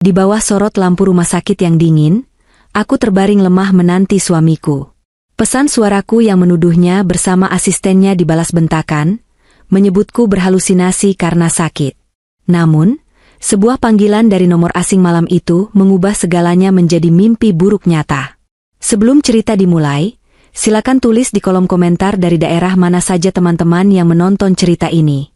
Di bawah sorot lampu rumah sakit yang dingin, aku terbaring lemah menanti suamiku. Pesan suaraku yang menuduhnya bersama asistennya dibalas bentakan, menyebutku berhalusinasi karena sakit. Namun, sebuah panggilan dari nomor asing malam itu mengubah segalanya menjadi mimpi buruk nyata. Sebelum cerita dimulai, silakan tulis di kolom komentar dari daerah mana saja teman-teman yang menonton cerita ini.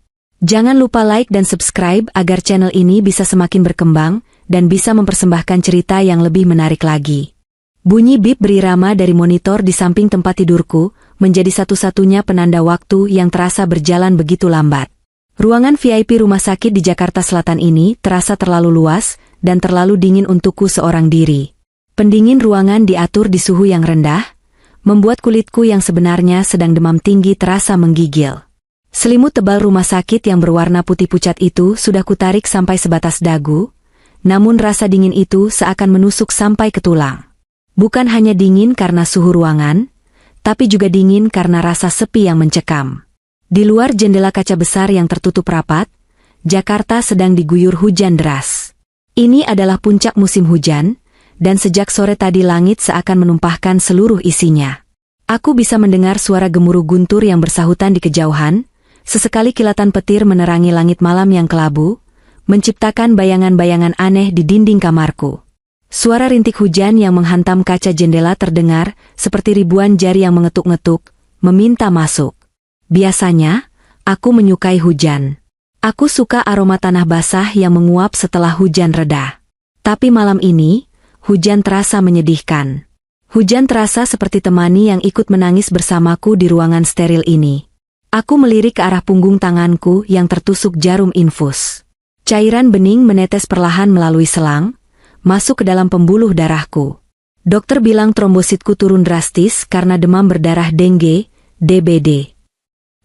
Jangan lupa like dan subscribe agar channel ini bisa semakin berkembang dan bisa mempersembahkan cerita yang lebih menarik lagi. Bunyi bip berirama dari monitor di samping tempat tidurku menjadi satu-satunya penanda waktu yang terasa berjalan begitu lambat. Ruangan VIP rumah sakit di Jakarta Selatan ini terasa terlalu luas dan terlalu dingin untukku seorang diri. Pendingin ruangan diatur di suhu yang rendah, membuat kulitku yang sebenarnya sedang demam tinggi terasa menggigil. Selimut tebal rumah sakit yang berwarna putih pucat itu sudah kutarik sampai sebatas dagu, namun rasa dingin itu seakan menusuk sampai ke tulang. Bukan hanya dingin karena suhu ruangan, tapi juga dingin karena rasa sepi yang mencekam. Di luar jendela kaca besar yang tertutup rapat, Jakarta sedang diguyur hujan deras. Ini adalah puncak musim hujan, dan sejak sore tadi langit seakan menumpahkan seluruh isinya. Aku bisa mendengar suara gemuruh guntur yang bersahutan di kejauhan, sesekali kilatan petir menerangi langit malam yang kelabu, menciptakan bayangan-bayangan aneh di dinding kamarku. Suara rintik hujan yang menghantam kaca jendela terdengar seperti ribuan jari yang mengetuk-ngetuk, meminta masuk. Biasanya, aku menyukai hujan. Aku suka aroma tanah basah yang menguap setelah hujan reda. Tapi malam ini, hujan terasa menyedihkan. Hujan terasa seperti temani yang ikut menangis bersamaku di ruangan steril ini. Aku melirik ke arah punggung tanganku yang tertusuk jarum infus. Cairan bening menetes perlahan melalui selang, masuk ke dalam pembuluh darahku. Dokter bilang trombositku turun drastis karena demam berdarah dengue, DBD.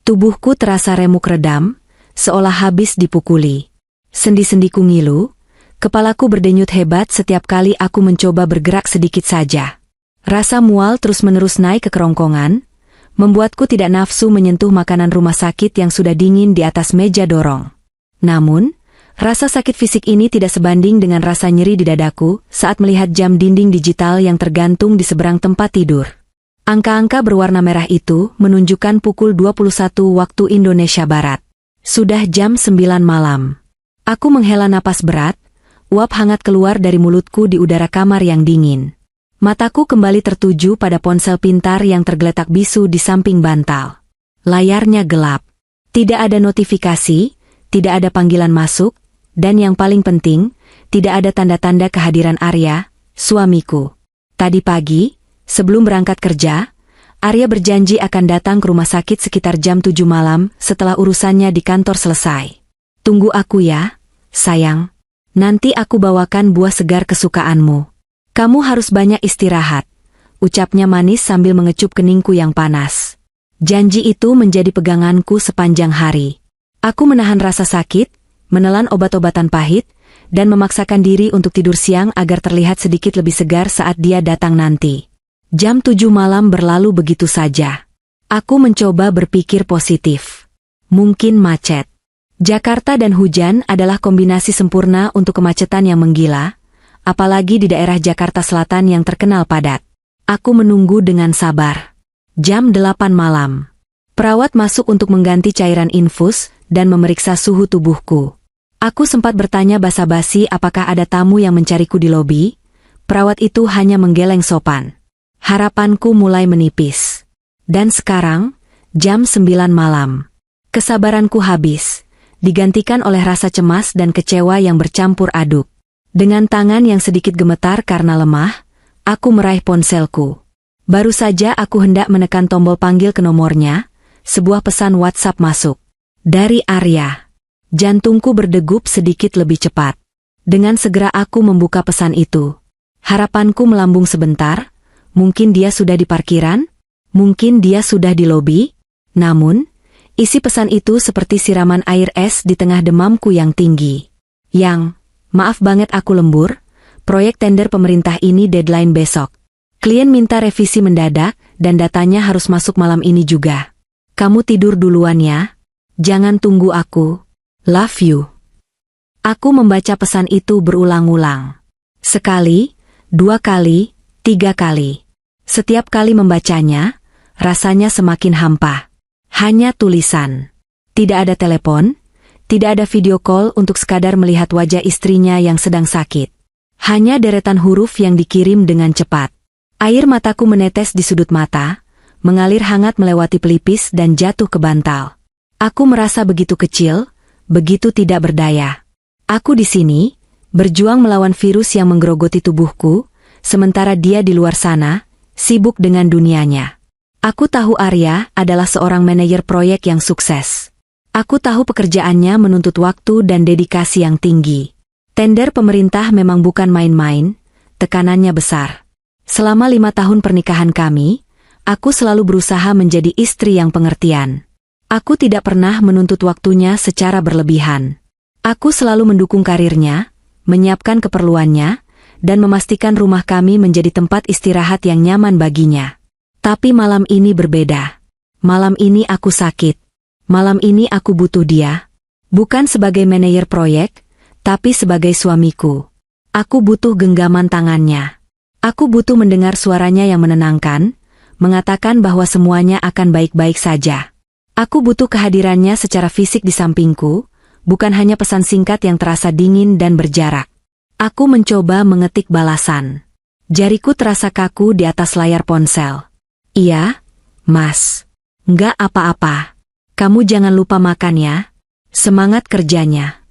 Tubuhku terasa remuk redam, seolah habis dipukuli. Sendi-sendiku ngilu, kepalaku berdenyut hebat setiap kali aku mencoba bergerak sedikit saja. Rasa mual terus-menerus naik ke kerongkongan, membuatku tidak nafsu menyentuh makanan rumah sakit yang sudah dingin di atas meja dorong. Namun, rasa sakit fisik ini tidak sebanding dengan rasa nyeri di dadaku saat melihat jam dinding digital yang tergantung di seberang tempat tidur. Angka-angka berwarna merah itu menunjukkan pukul 21 waktu Indonesia Barat. Sudah jam 9 malam. Aku menghela napas berat, uap hangat keluar dari mulutku di udara kamar yang dingin. Mataku kembali tertuju pada ponsel pintar yang tergeletak bisu di samping bantal. Layarnya gelap. Tidak ada notifikasi, tidak ada panggilan masuk, dan yang paling penting, tidak ada tanda-tanda kehadiran Arya, suamiku. Tadi pagi, sebelum berangkat kerja, Arya berjanji akan datang ke rumah sakit sekitar jam 7 malam setelah urusannya di kantor selesai. Tunggu aku ya, sayang. Nanti aku bawakan buah segar kesukaanmu. Kamu harus banyak istirahat, ucapnya manis sambil mengecup keningku yang panas. Janji itu menjadi peganganku sepanjang hari. Aku menahan rasa sakit, menelan obat-obatan pahit, dan memaksakan diri untuk tidur siang agar terlihat sedikit lebih segar saat dia datang nanti. Jam 7 malam berlalu begitu saja. Aku mencoba berpikir positif. Mungkin macet. Jakarta dan hujan adalah kombinasi sempurna untuk kemacetan yang menggila, apalagi di daerah Jakarta Selatan yang terkenal padat. Aku menunggu dengan sabar. Jam 8 malam. Perawat masuk untuk mengganti cairan infus dan memeriksa suhu tubuhku. Aku sempat bertanya basa-basi apakah ada tamu yang mencariku di lobi. Perawat itu hanya menggeleng sopan. Harapanku mulai menipis. Dan sekarang, jam 9 malam. Kesabaranku habis, digantikan oleh rasa cemas dan kecewa yang bercampur aduk. Dengan tangan yang sedikit gemetar karena lemah, aku meraih ponselku. Baru saja aku hendak menekan tombol panggil ke nomornya, sebuah pesan WhatsApp masuk. Dari Arya. Jantungku berdegup sedikit lebih cepat. Dengan segera aku membuka pesan itu. Harapanku melambung sebentar, mungkin dia sudah di parkiran, mungkin dia sudah di lobi. Namun, isi pesan itu seperti siraman air es di tengah demamku yang tinggi. Maaf banget aku lembur, proyek tender pemerintah ini deadline besok. Klien minta revisi mendadak, dan datanya harus masuk malam ini juga. Kamu tidur duluan ya. Jangan tunggu aku. Love you. Aku membaca pesan itu berulang-ulang. Sekali, 2 kali, 3 kali. Setiap kali membacanya, rasanya semakin hampa. Hanya tulisan. Tidak ada telepon, tidak ada video call untuk sekadar melihat wajah istrinya yang sedang sakit. Hanya deretan huruf yang dikirim dengan cepat. Air mataku menetes di sudut mata, mengalir hangat melewati pelipis dan jatuh ke bantal. Aku merasa begitu kecil, begitu tidak berdaya. Aku di sini, berjuang melawan virus yang menggerogoti tubuhku, sementara dia di luar sana, sibuk dengan dunianya. Aku tahu Arya adalah seorang manajer proyek yang sukses. Aku tahu pekerjaannya menuntut waktu dan dedikasi yang tinggi. Tender pemerintah memang bukan main-main, tekanannya besar. Selama 5 tahun pernikahan kami, aku selalu berusaha menjadi istri yang pengertian. Aku tidak pernah menuntut waktunya secara berlebihan. Aku selalu mendukung karirnya, menyiapkan keperluannya, dan memastikan rumah kami menjadi tempat istirahat yang nyaman baginya. Tapi malam ini berbeda. Malam ini aku sakit. Malam ini aku butuh dia. Bukan sebagai manajer proyek, tapi sebagai suamiku. Aku butuh genggaman tangannya. Aku butuh mendengar suaranya yang menenangkan, mengatakan bahwa semuanya akan baik-baik saja. Aku butuh kehadirannya secara fisik di sampingku, bukan hanya pesan singkat yang terasa dingin dan berjarak. Aku mencoba mengetik balasan. Jariku terasa kaku di atas layar ponsel. Iya, Mas. Nggak apa-apa. Kamu jangan lupa makan ya. Semangat kerjanya.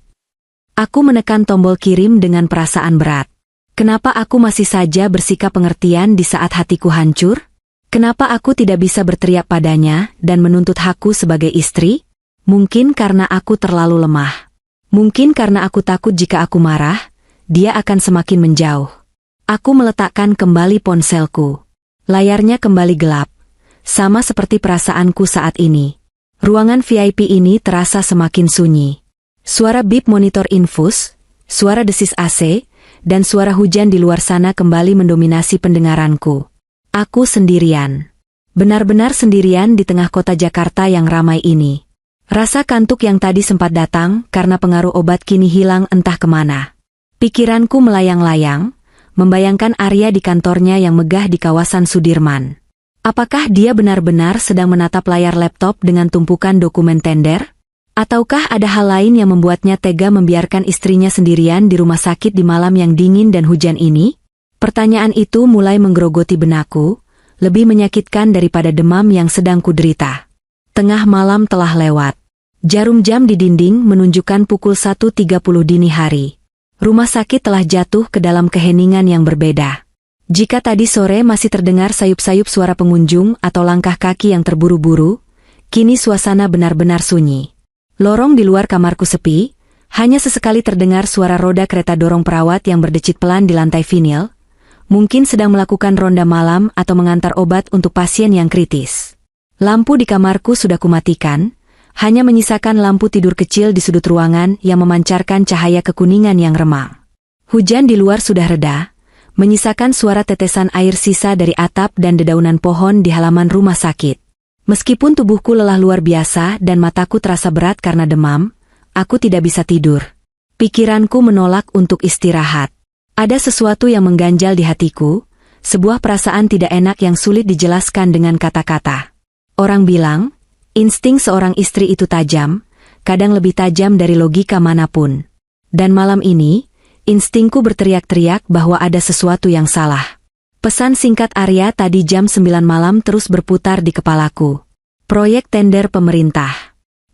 Aku menekan tombol kirim dengan perasaan berat. Kenapa aku masih saja bersikap pengertian di saat hatiku hancur? Kenapa aku tidak bisa berteriak padanya dan menuntut hakku sebagai istri? Mungkin karena aku terlalu lemah. Mungkin karena aku takut jika aku marah, dia akan semakin menjauh. Aku meletakkan kembali ponselku. Layarnya kembali gelap, sama seperti perasaanku saat ini. Ruangan VIP ini terasa semakin sunyi. Suara bip monitor infus, suara desis AC, dan suara hujan di luar sana kembali mendominasi pendengaranku. Aku sendirian. Benar-benar sendirian di tengah kota Jakarta yang ramai ini. Rasa kantuk yang tadi sempat datang karena pengaruh obat kini hilang entah kemana. Pikiranku melayang-layang, membayangkan Arya di kantornya yang megah di kawasan Sudirman. Apakah dia benar-benar sedang menatap layar laptop dengan tumpukan dokumen tender? Ataukah ada hal lain yang membuatnya tega membiarkan istrinya sendirian di rumah sakit di malam yang dingin dan hujan ini? Pertanyaan itu mulai menggerogoti benakku, lebih menyakitkan daripada demam yang sedang kuderita. Tengah malam telah lewat. Jarum jam di dinding menunjukkan pukul 1.30 dini hari. Rumah sakit telah jatuh ke dalam keheningan yang berbeda. Jika tadi sore masih terdengar sayup-sayup suara pengunjung atau langkah kaki yang terburu-buru, kini suasana benar-benar sunyi. Lorong di luar kamarku sepi, hanya sesekali terdengar suara roda kereta dorong perawat yang berdecit pelan di lantai vinil, mungkin sedang melakukan ronda malam atau mengantar obat untuk pasien yang kritis. Lampu di kamarku sudah kumatikan, hanya menyisakan lampu tidur kecil di sudut ruangan yang memancarkan cahaya kekuningan yang remang. Hujan di luar sudah reda, menyisakan suara tetesan air sisa dari atap dan dedaunan pohon di halaman rumah sakit. Meskipun tubuhku lelah luar biasa dan mataku terasa berat karena demam, aku tidak bisa tidur. Pikiranku menolak untuk istirahat. Ada sesuatu yang mengganjal di hatiku, sebuah perasaan tidak enak yang sulit dijelaskan dengan kata-kata. Orang bilang, insting seorang istri itu tajam, kadang lebih tajam dari logika manapun. Dan malam ini, instingku berteriak-teriak bahwa ada sesuatu yang salah. Pesan singkat Arya tadi jam 9 malam terus berputar di kepalaku. Proyek tender pemerintah.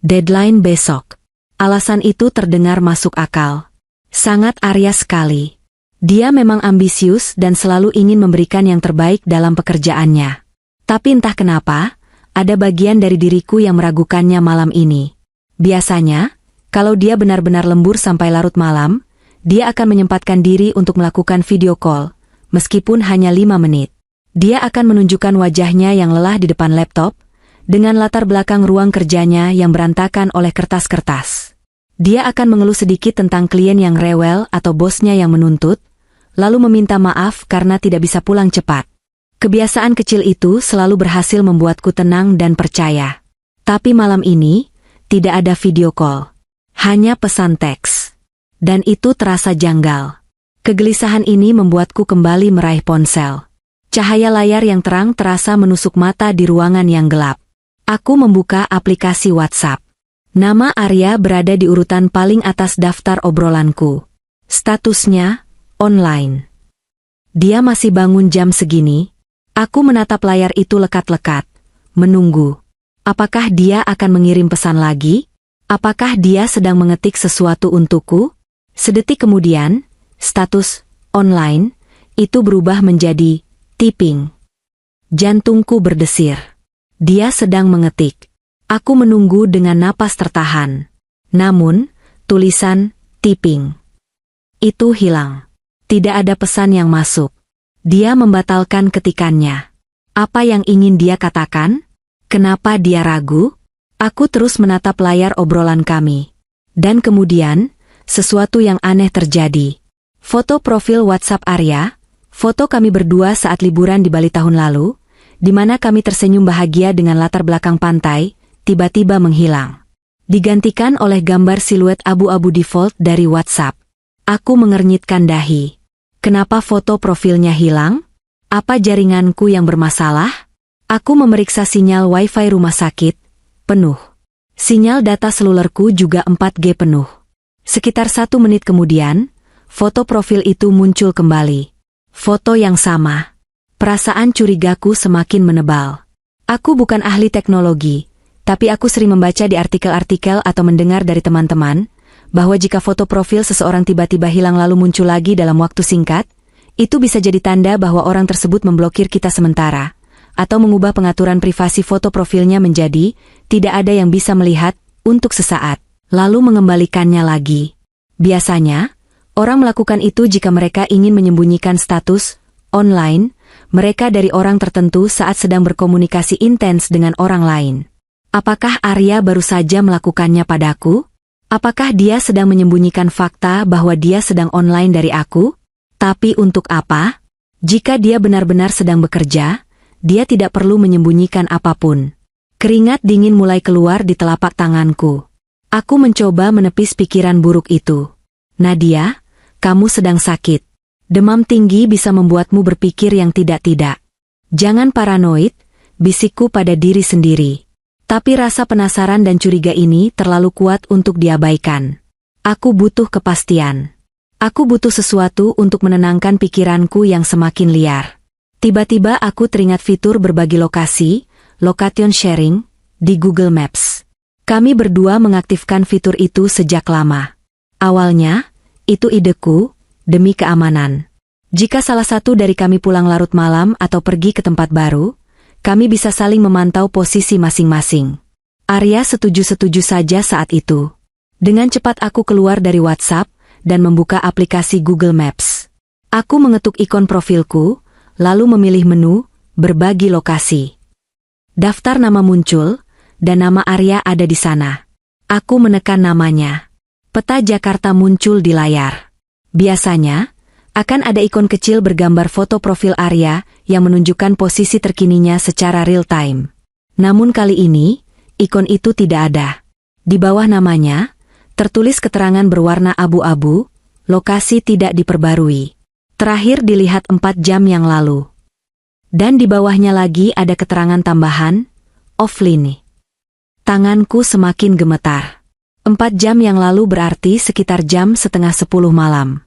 Deadline besok. Alasan itu terdengar masuk akal. Sangat Arya sekali. Dia memang ambisius dan selalu ingin memberikan yang terbaik dalam pekerjaannya. Tapi entah kenapa, ada bagian dari diriku yang meragukannya malam ini. Biasanya, kalau dia benar-benar lembur sampai larut malam, dia akan menyempatkan diri untuk melakukan video call. Meskipun hanya 5 menit. Dia akan menunjukkan wajahnya yang lelah di depan laptop, dengan latar belakang ruang kerjanya yang berantakan oleh kertas-kertas. Dia akan mengeluh sedikit tentang klien yang rewel atau bosnya yang menuntut, lalu meminta maaf karena tidak bisa pulang cepat. Kebiasaan kecil itu selalu berhasil membuatku tenang dan percaya. Tapi malam ini, tidak ada video call. Hanya pesan teks. Dan itu terasa janggal. Kegelisahan ini membuatku kembali meraih ponsel. Cahaya layar yang terang terasa menusuk mata di ruangan yang gelap. Aku membuka aplikasi WhatsApp. Nama Arya berada di urutan paling atas daftar obrolanku. Statusnya, online. Dia masih bangun jam segini? Aku menatap layar itu lekat-lekat, menunggu. Apakah dia akan mengirim pesan lagi? Apakah dia sedang mengetik sesuatu untukku? Sedetik kemudian, status online itu berubah menjadi typing. Jantungku berdesir. Dia sedang mengetik. Aku menunggu dengan napas tertahan. Namun, tulisan typing itu hilang. Tidak ada pesan yang masuk. Dia membatalkan ketikannya. Apa yang ingin dia katakan? Kenapa dia ragu? Aku terus menatap layar obrolan kami. Dan kemudian, sesuatu yang aneh terjadi. Foto profil WhatsApp Arya, foto kami berdua saat liburan di Bali tahun lalu, di mana kami tersenyum bahagia dengan latar belakang pantai, tiba-tiba menghilang. Digantikan oleh gambar siluet abu-abu default dari WhatsApp. Aku mengernyitkan dahi. Kenapa foto profilnya hilang? Apa jaringanku yang bermasalah? Aku memeriksa sinyal Wi-Fi rumah sakit, penuh. Sinyal data selulerku juga 4G penuh. Sekitar 1 menit kemudian, foto profil itu muncul kembali. Foto yang sama. Perasaan curigaku semakin menebal. Aku bukan ahli teknologi, tapi aku sering membaca di artikel-artikel atau mendengar dari teman-teman, bahwa jika foto profil seseorang tiba-tiba hilang lalu muncul lagi dalam waktu singkat, itu bisa jadi tanda bahwa orang tersebut memblokir kita sementara, atau mengubah pengaturan privasi foto profilnya menjadi tidak ada yang bisa melihat untuk sesaat, lalu mengembalikannya lagi. Biasanya, orang melakukan itu jika mereka ingin menyembunyikan status online mereka dari orang tertentu saat sedang berkomunikasi intens dengan orang lain. Apakah Arya baru saja melakukannya padaku? Apakah dia sedang menyembunyikan fakta bahwa dia sedang online dari aku? Tapi untuk apa? Jika dia benar-benar sedang bekerja, dia tidak perlu menyembunyikan apapun. Keringat dingin mulai keluar di telapak tanganku. Aku mencoba menepis pikiran buruk itu. Nadia, kamu sedang sakit. Demam tinggi bisa membuatmu berpikir yang tidak-tidak. Jangan paranoid, bisikku pada diri sendiri. Tapi rasa penasaran dan curiga ini terlalu kuat untuk diabaikan. Aku butuh kepastian. Aku butuh sesuatu untuk menenangkan pikiranku yang semakin liar. Tiba-tiba aku teringat fitur berbagi lokasi, location sharing, di Google Maps. Kami berdua mengaktifkan fitur itu sejak lama. Awalnya, itu ideku, demi keamanan. Jika salah satu dari kami pulang larut malam atau pergi ke tempat baru, kami bisa saling memantau posisi masing-masing. Arya setuju-setuju saja saat itu. Dengan cepat aku keluar dari WhatsApp dan membuka aplikasi Google Maps. Aku mengetuk ikon profilku, lalu memilih menu, berbagi lokasi. Daftar nama muncul, dan nama Arya ada di sana. Aku menekan namanya. Peta Jakarta muncul di layar. Biasanya, akan ada ikon kecil bergambar foto profil Arya yang menunjukkan posisi terkininya secara real time. Namun kali ini, ikon itu tidak ada. Di bawah namanya, tertulis keterangan berwarna abu-abu, lokasi tidak diperbarui. Terakhir dilihat 4 jam yang lalu. Dan di bawahnya lagi ada keterangan tambahan, offline. Tanganku semakin gemetar. 4 jam yang lalu berarti sekitar jam setengah 10 malam.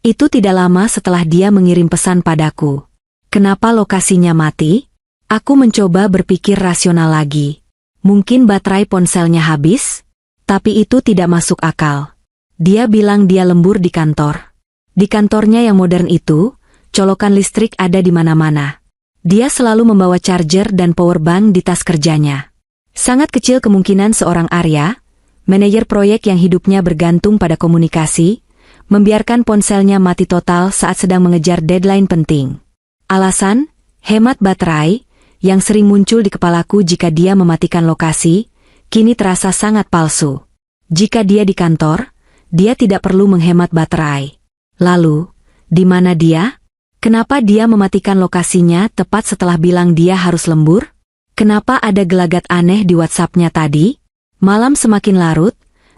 Itu tidak lama setelah dia mengirim pesan padaku. Kenapa lokasinya mati? Aku mencoba berpikir rasional lagi. Mungkin baterai ponselnya habis? Tapi itu tidak masuk akal. Dia bilang dia lembur di kantor. Di kantornya yang modern itu, colokan listrik ada di mana-mana. Dia selalu membawa charger dan powerbank di tas kerjanya. Sangat kecil kemungkinan seorang Arya, manajer proyek yang hidupnya bergantung pada komunikasi, membiarkan ponselnya mati total saat sedang mengejar deadline penting. Alasan, hemat baterai, yang sering muncul di kepalaku jika dia mematikan lokasi, kini terasa sangat palsu. Jika dia di kantor, dia tidak perlu menghemat baterai. Lalu, di mana dia? Kenapa dia mematikan lokasinya tepat setelah bilang dia harus lembur? Kenapa ada gelagat aneh di WhatsApp-nya tadi? Malam semakin larut,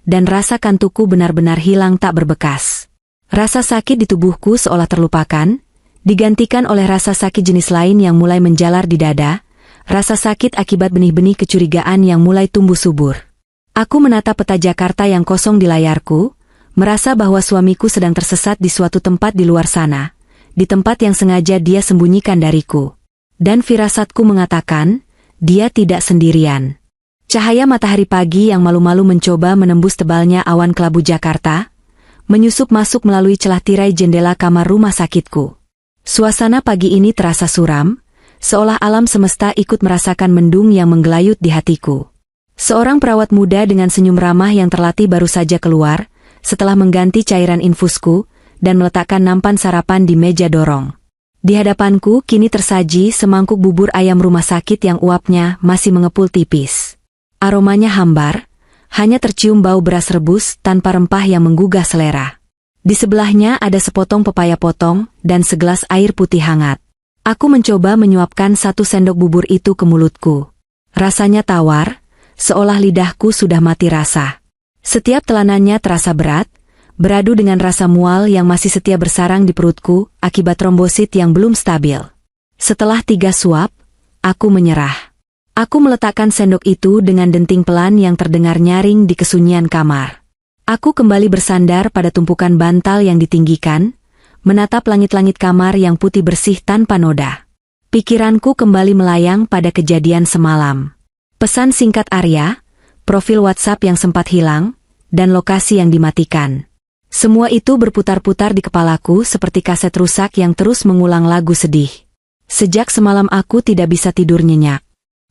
dan rasa kantukku benar-benar hilang tak berbekas. Rasa sakit di tubuhku seolah terlupakan, digantikan oleh rasa sakit jenis lain yang mulai menjalar di dada, rasa sakit akibat benih-benih kecurigaan yang mulai tumbuh subur. Aku menatap peta Jakarta yang kosong di layarku, merasa bahwa suamiku sedang tersesat di suatu tempat di luar sana, di tempat yang sengaja dia sembunyikan dariku. Dan firasatku mengatakan, dia tidak sendirian. Cahaya matahari pagi yang malu-malu mencoba menembus tebalnya awan kelabu Jakarta, menyusup masuk melalui celah tirai jendela kamar rumah sakitku. Suasana pagi ini terasa suram, seolah alam semesta ikut merasakan mendung yang menggelayut di hatiku. Seorang perawat muda dengan senyum ramah yang terlatih baru saja keluar, setelah mengganti cairan infusku, dan meletakkan nampan sarapan di meja dorong. Di hadapanku kini tersaji semangkuk bubur ayam rumah sakit yang uapnya masih mengepul tipis. Aromanya hambar, hanya tercium bau beras rebus tanpa rempah yang menggugah selera. Di sebelahnya ada sepotong pepaya potong dan segelas air putih hangat. Aku mencoba menyuapkan 1 sendok bubur itu ke mulutku. Rasanya tawar, seolah lidahku sudah mati rasa. Setiap telanannya terasa berat, beradu dengan rasa mual yang masih setia bersarang di perutku akibat trombosit yang belum stabil. Setelah 3 suap, aku menyerah. Aku meletakkan sendok itu dengan denting pelan yang terdengar nyaring di kesunyian kamar. Aku kembali bersandar pada tumpukan bantal yang ditinggikan, menatap langit-langit kamar yang putih bersih tanpa noda. Pikiranku kembali melayang pada kejadian semalam. Pesan singkat Arya, profil WhatsApp yang sempat hilang, dan lokasi yang dimatikan. Semua itu berputar-putar di kepalaku seperti kaset rusak yang terus mengulang lagu sedih. Sejak semalam aku tidak bisa tidur nyenyak.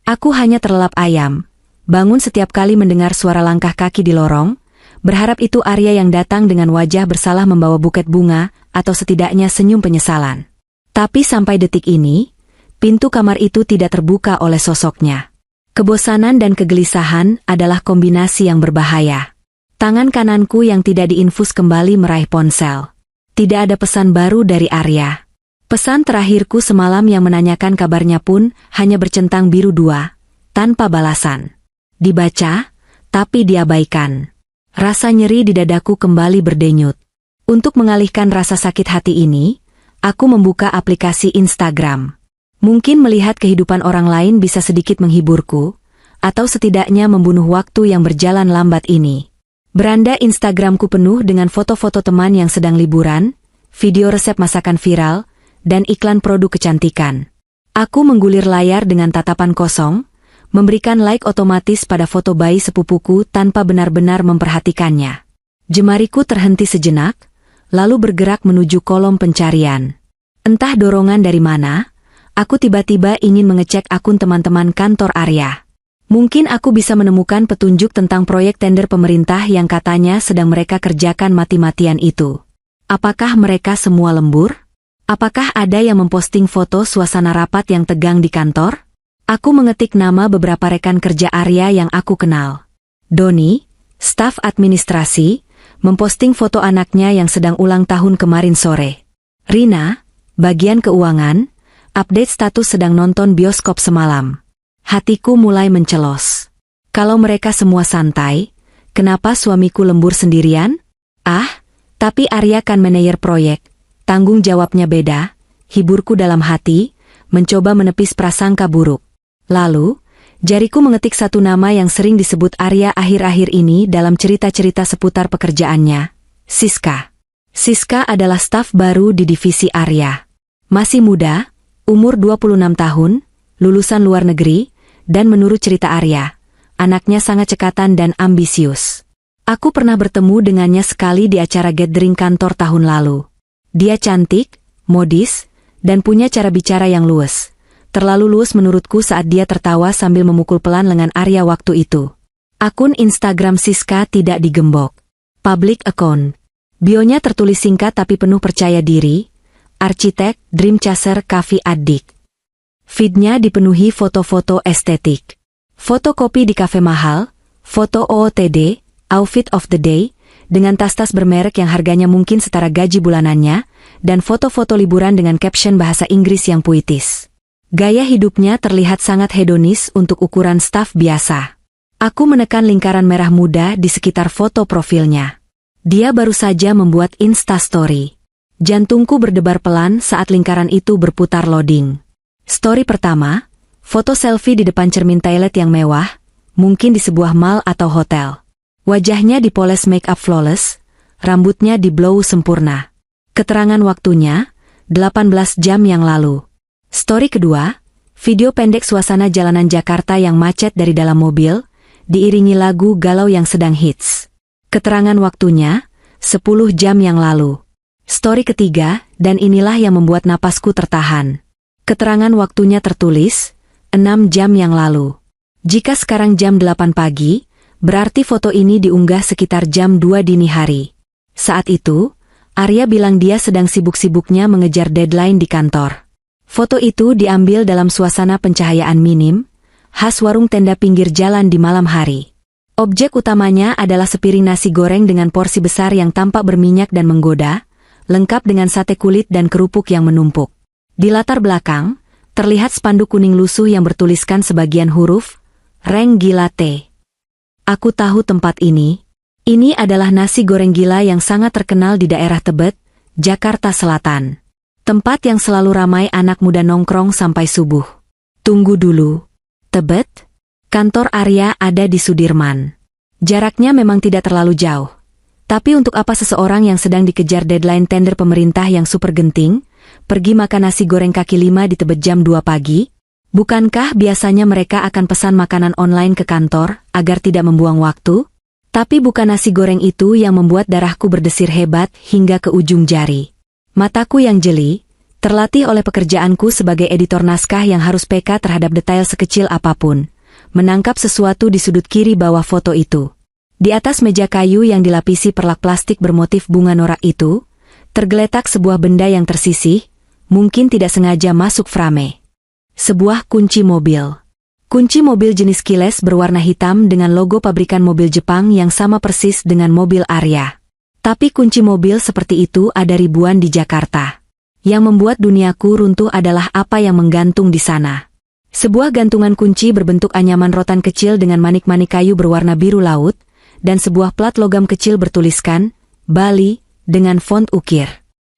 Aku hanya terlelap ayam, bangun setiap kali mendengar suara langkah kaki di lorong, berharap itu Arya yang datang dengan wajah bersalah membawa buket bunga, atau setidaknya senyum penyesalan. Tapi sampai detik ini, pintu kamar itu tidak terbuka oleh sosoknya. Kebosanan dan kegelisahan adalah kombinasi yang berbahaya. Tangan kananku yang tidak diinfus kembali meraih ponsel. Tidak ada pesan baru dari Arya. Pesan terakhirku semalam yang menanyakan kabarnya pun hanya bercentang biru 2, tanpa balasan. Dibaca, tapi diabaikan. Rasa nyeri di dadaku kembali berdenyut. Untuk mengalihkan rasa sakit hati ini, aku membuka aplikasi Instagram. Mungkin melihat kehidupan orang lain bisa sedikit menghiburku, atau setidaknya membunuh waktu yang berjalan lambat ini. Beranda Instagramku penuh dengan foto-foto teman yang sedang liburan, video resep masakan viral, dan iklan produk kecantikan. Aku menggulir layar dengan tatapan kosong, memberikan like otomatis pada foto bayi sepupuku tanpa benar-benar memperhatikannya. Jemariku terhenti sejenak, lalu bergerak menuju kolom pencarian. Entah dorongan dari mana, aku tiba-tiba ingin mengecek akun teman-teman kantor Arya. Mungkin aku bisa menemukan petunjuk tentang proyek tender pemerintah yang katanya sedang mereka kerjakan mati-matian itu. Apakah mereka semua lembur? Apakah ada yang memposting foto suasana rapat yang tegang di kantor? Aku mengetik nama beberapa rekan kerja Arya yang aku kenal. Doni, staf administrasi, memposting foto anaknya yang sedang ulang tahun kemarin sore. Rina, bagian keuangan, update status sedang nonton bioskop semalam. Hatiku mulai mencelos. Kalau mereka semua santai, kenapa suamiku lembur sendirian? Tapi Arya kan manajer proyek. Tanggung jawabnya beda, hiburku dalam hati, mencoba menepis prasangka buruk. Lalu, jariku mengetik satu nama yang sering disebut Arya akhir-akhir ini dalam cerita-cerita seputar pekerjaannya, Siska. Siska adalah staf baru di divisi Arya. Masih muda, umur 26 tahun, lulusan luar negeri, dan menurut cerita Arya, anaknya sangat cekatan dan ambisius. Aku pernah bertemu dengannya sekali di acara gathering kantor tahun lalu. Dia cantik, modis, dan punya cara bicara yang luwes. Terlalu luwes menurutku saat dia tertawa sambil memukul pelan lengan Arya waktu itu. Akun Instagram Siska tidak digembok. Public account. Bionya tertulis singkat tapi penuh percaya diri. Arsitek, dream chaser, cafe addict. Feednya dipenuhi foto-foto estetik. Fotokopi di kafe mahal, foto OOTD, outfit of the day, dengan tas-tas bermerek yang harganya mungkin setara gaji bulanannya, dan foto-foto liburan dengan caption bahasa Inggris yang puitis. Gaya hidupnya terlihat sangat hedonis untuk ukuran staf biasa. Aku menekan lingkaran merah muda di sekitar foto profilnya. Dia baru saja membuat Instastory. Jantungku berdebar pelan saat lingkaran itu berputar loading. Story pertama, foto selfie di depan cermin toilet yang mewah, mungkin di sebuah mall atau hotel. Wajahnya dipoles make up flawless, rambutnya di-blow sempurna. Keterangan waktunya, 18 jam yang lalu. Story kedua, video pendek suasana jalanan Jakarta yang macet dari dalam mobil, diiringi lagu galau yang sedang hits. Keterangan waktunya, 10 jam yang lalu. Story ketiga, dan inilah yang membuat napasku tertahan. Keterangan waktunya tertulis, 6 jam yang lalu. Jika sekarang jam 8 pagi, berarti foto ini diunggah sekitar jam 2 dini hari. Saat itu, Arya bilang dia sedang sibuk-sibuknya mengejar deadline di kantor. Foto itu diambil dalam suasana pencahayaan minim, khas warung tenda pinggir jalan di malam hari. Objek utamanya adalah sepiring nasi goreng dengan porsi besar yang tampak berminyak dan menggoda, lengkap dengan sate kulit dan kerupuk yang menumpuk. Di latar belakang, terlihat spanduk kuning lusuh yang bertuliskan sebagian huruf, Reng Gila T. Aku tahu tempat ini. Ini adalah nasi goreng gila yang sangat terkenal di daerah Tebet, Jakarta Selatan. Tempat yang selalu ramai anak muda nongkrong sampai subuh. Tunggu dulu. Tebet? Kantor Arya ada di Sudirman. Jaraknya memang tidak terlalu jauh. Tapi untuk apa seseorang yang sedang dikejar deadline tender pemerintah yang super genting, pergi makan nasi goreng kaki lima di Tebet jam 2 pagi? Bukankah biasanya mereka akan pesan makanan online ke kantor agar tidak membuang waktu? Tapi bukan nasi goreng itu yang membuat darahku berdesir hebat hingga ke ujung jari. Mataku yang jeli, terlatih oleh pekerjaanku sebagai editor naskah yang harus peka terhadap detail sekecil apapun, menangkap sesuatu di sudut kiri bawah foto itu. Di atas meja kayu yang dilapisi perlak plastik bermotif bunga norak itu, tergeletak sebuah benda yang tersisih, mungkin tidak sengaja masuk frame. Sebuah kunci mobil. Kunci mobil jenis keyless berwarna hitam dengan logo pabrikan mobil Jepang yang sama persis dengan mobil Arya. Tapi kunci mobil seperti itu ada ribuan di Jakarta. Yang membuat duniaku runtuh adalah apa yang menggantung di sana. Sebuah gantungan kunci berbentuk anyaman rotan kecil dengan manik-manik kayu berwarna biru laut, dan sebuah plat logam kecil bertuliskan, Bali, dengan font ukir.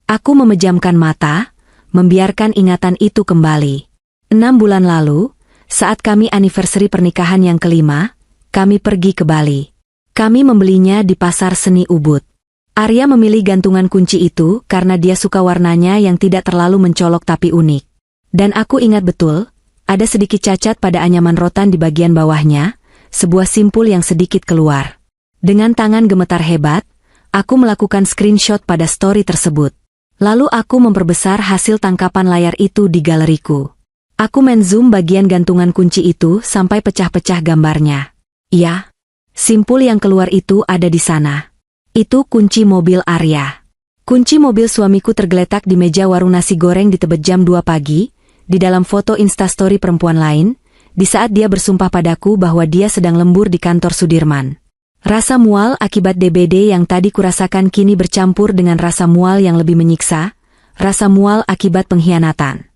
Aku memejamkan mata, membiarkan ingatan itu kembali. 6 bulan lalu, saat kami anniversary pernikahan yang kelima, kami pergi ke Bali. Kami membelinya di pasar seni Ubud. Arya memilih gantungan kunci itu karena dia suka warnanya yang tidak terlalu mencolok tapi unik. Dan aku ingat betul, ada sedikit cacat pada anyaman rotan di bagian bawahnya, sebuah simpul yang sedikit keluar. Dengan tangan gemetar hebat, aku melakukan screenshot pada story tersebut. Lalu aku memperbesar hasil tangkapan layar itu di galeriku. Aku men-zoom bagian gantungan kunci itu sampai pecah-pecah gambarnya. Ya, simpul yang keluar itu ada di sana. Itu kunci mobil Arya. Kunci mobil suamiku tergeletak di meja warung nasi goreng di Tebet jam 2 pagi, di dalam foto instastory perempuan lain, di saat dia bersumpah padaku bahwa dia sedang lembur di kantor Sudirman. Rasa mual akibat DBD yang tadi kurasakan kini bercampur dengan rasa mual yang lebih menyiksa, rasa mual akibat pengkhianatan.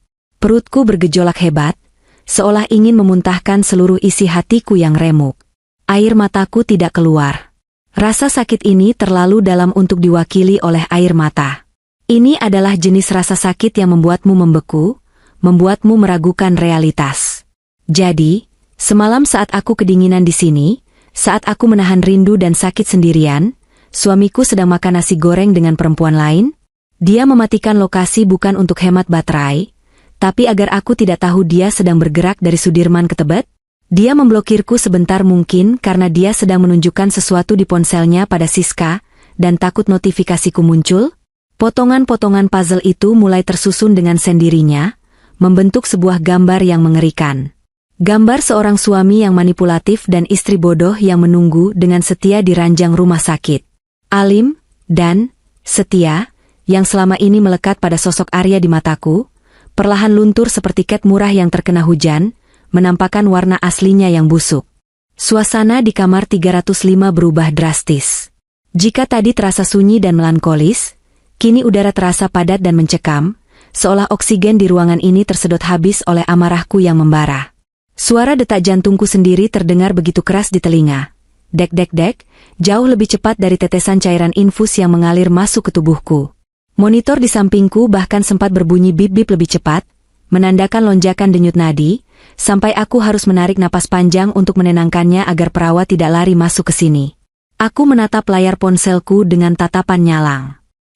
Perutku bergejolak hebat, seolah ingin memuntahkan seluruh isi hatiku yang remuk. Air mataku tidak keluar. Rasa sakit ini terlalu dalam untuk diwakili oleh air mata. Ini adalah jenis rasa sakit yang membuatmu membeku, membuatmu meragukan realitas. Jadi, semalam saat aku kedinginan di sini, saat aku menahan rindu dan sakit sendirian, suamiku sedang makan nasi goreng dengan perempuan lain. Dia mematikan lokasi bukan untuk hemat baterai, tapi agar aku tidak tahu dia sedang bergerak dari Sudirman ke Tebet. Dia memblokirku sebentar mungkin karena dia sedang menunjukkan sesuatu di ponselnya pada Siska, dan takut notifikasiku muncul. Potongan-potongan puzzle itu mulai tersusun dengan sendirinya, membentuk sebuah gambar yang mengerikan. Gambar seorang suami yang manipulatif dan istri bodoh yang menunggu dengan setia di ranjang rumah sakit. Alim, dan setia, yang selama ini melekat pada sosok Arya di mataku, perlahan luntur seperti cat murah yang terkena hujan, menampakkan warna aslinya yang busuk. Suasana di kamar 305 berubah drastis. Jika tadi terasa sunyi dan melankolis, kini udara terasa padat dan mencekam, seolah oksigen di ruangan ini tersedot habis oleh amarahku yang membara. Suara detak jantungku sendiri terdengar begitu keras di telinga. Dek dek dek, jauh lebih cepat dari tetesan cairan infus yang mengalir masuk ke tubuhku. Monitor di sampingku bahkan sempat berbunyi bip-bip lebih cepat, menandakan lonjakan denyut nadi, sampai aku harus menarik napas panjang untuk menenangkannya agar perawat tidak lari masuk ke sini. Aku menatap layar ponselku dengan tatapan nyalang.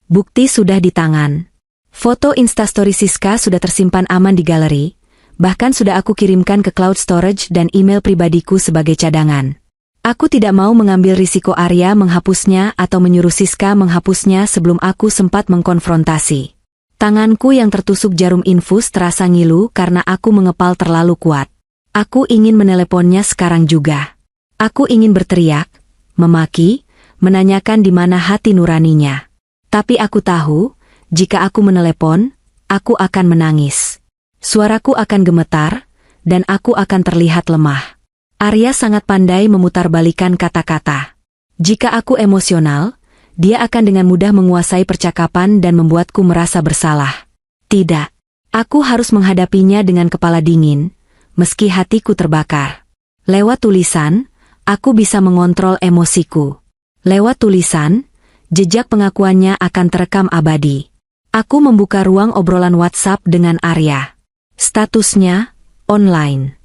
Bukti sudah di tangan. Foto Instastory Siska sudah tersimpan aman di galeri, bahkan sudah aku kirimkan ke cloud storage dan email pribadiku sebagai cadangan. Aku tidak mau mengambil risiko Arya menghapusnya atau menyuruh Siska menghapusnya sebelum aku sempat mengkonfrontasi. Tanganku yang tertusuk jarum infus terasa ngilu karena aku mengepal terlalu kuat. Aku ingin meneleponnya sekarang juga. Aku ingin berteriak, memaki, menanyakan di mana hati nuraninya. Tapi aku tahu, jika aku menelepon, aku akan menangis. Suaraku akan gemetar, dan aku akan terlihat lemah. Arya sangat pandai memutarbalikkan kata-kata. Jika aku emosional, dia akan dengan mudah menguasai percakapan dan membuatku merasa bersalah. Tidak. Aku harus menghadapinya dengan kepala dingin, meski hatiku terbakar. Lewat tulisan, aku bisa mengontrol emosiku. Lewat tulisan, jejak pengakuannya akan terekam abadi. Aku membuka ruang obrolan WhatsApp dengan Arya. Statusnya, online.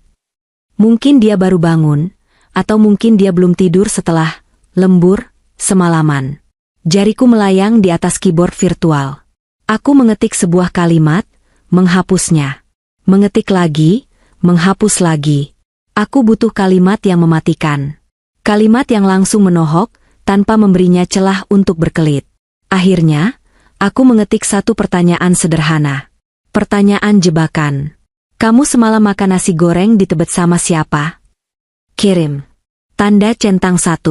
Mungkin dia baru bangun, atau mungkin dia belum tidur setelah lembur semalaman. Jariku melayang di atas keyboard virtual. Aku mengetik sebuah kalimat, menghapusnya. Mengetik lagi, menghapus lagi. Aku butuh kalimat yang mematikan. Kalimat yang langsung menohok, tanpa memberinya celah untuk berkelit. Akhirnya, aku mengetik satu pertanyaan sederhana. Pertanyaan jebakan. Kamu semalam makan nasi goreng di Tebet sama siapa? Kirim. Tanda centang 1.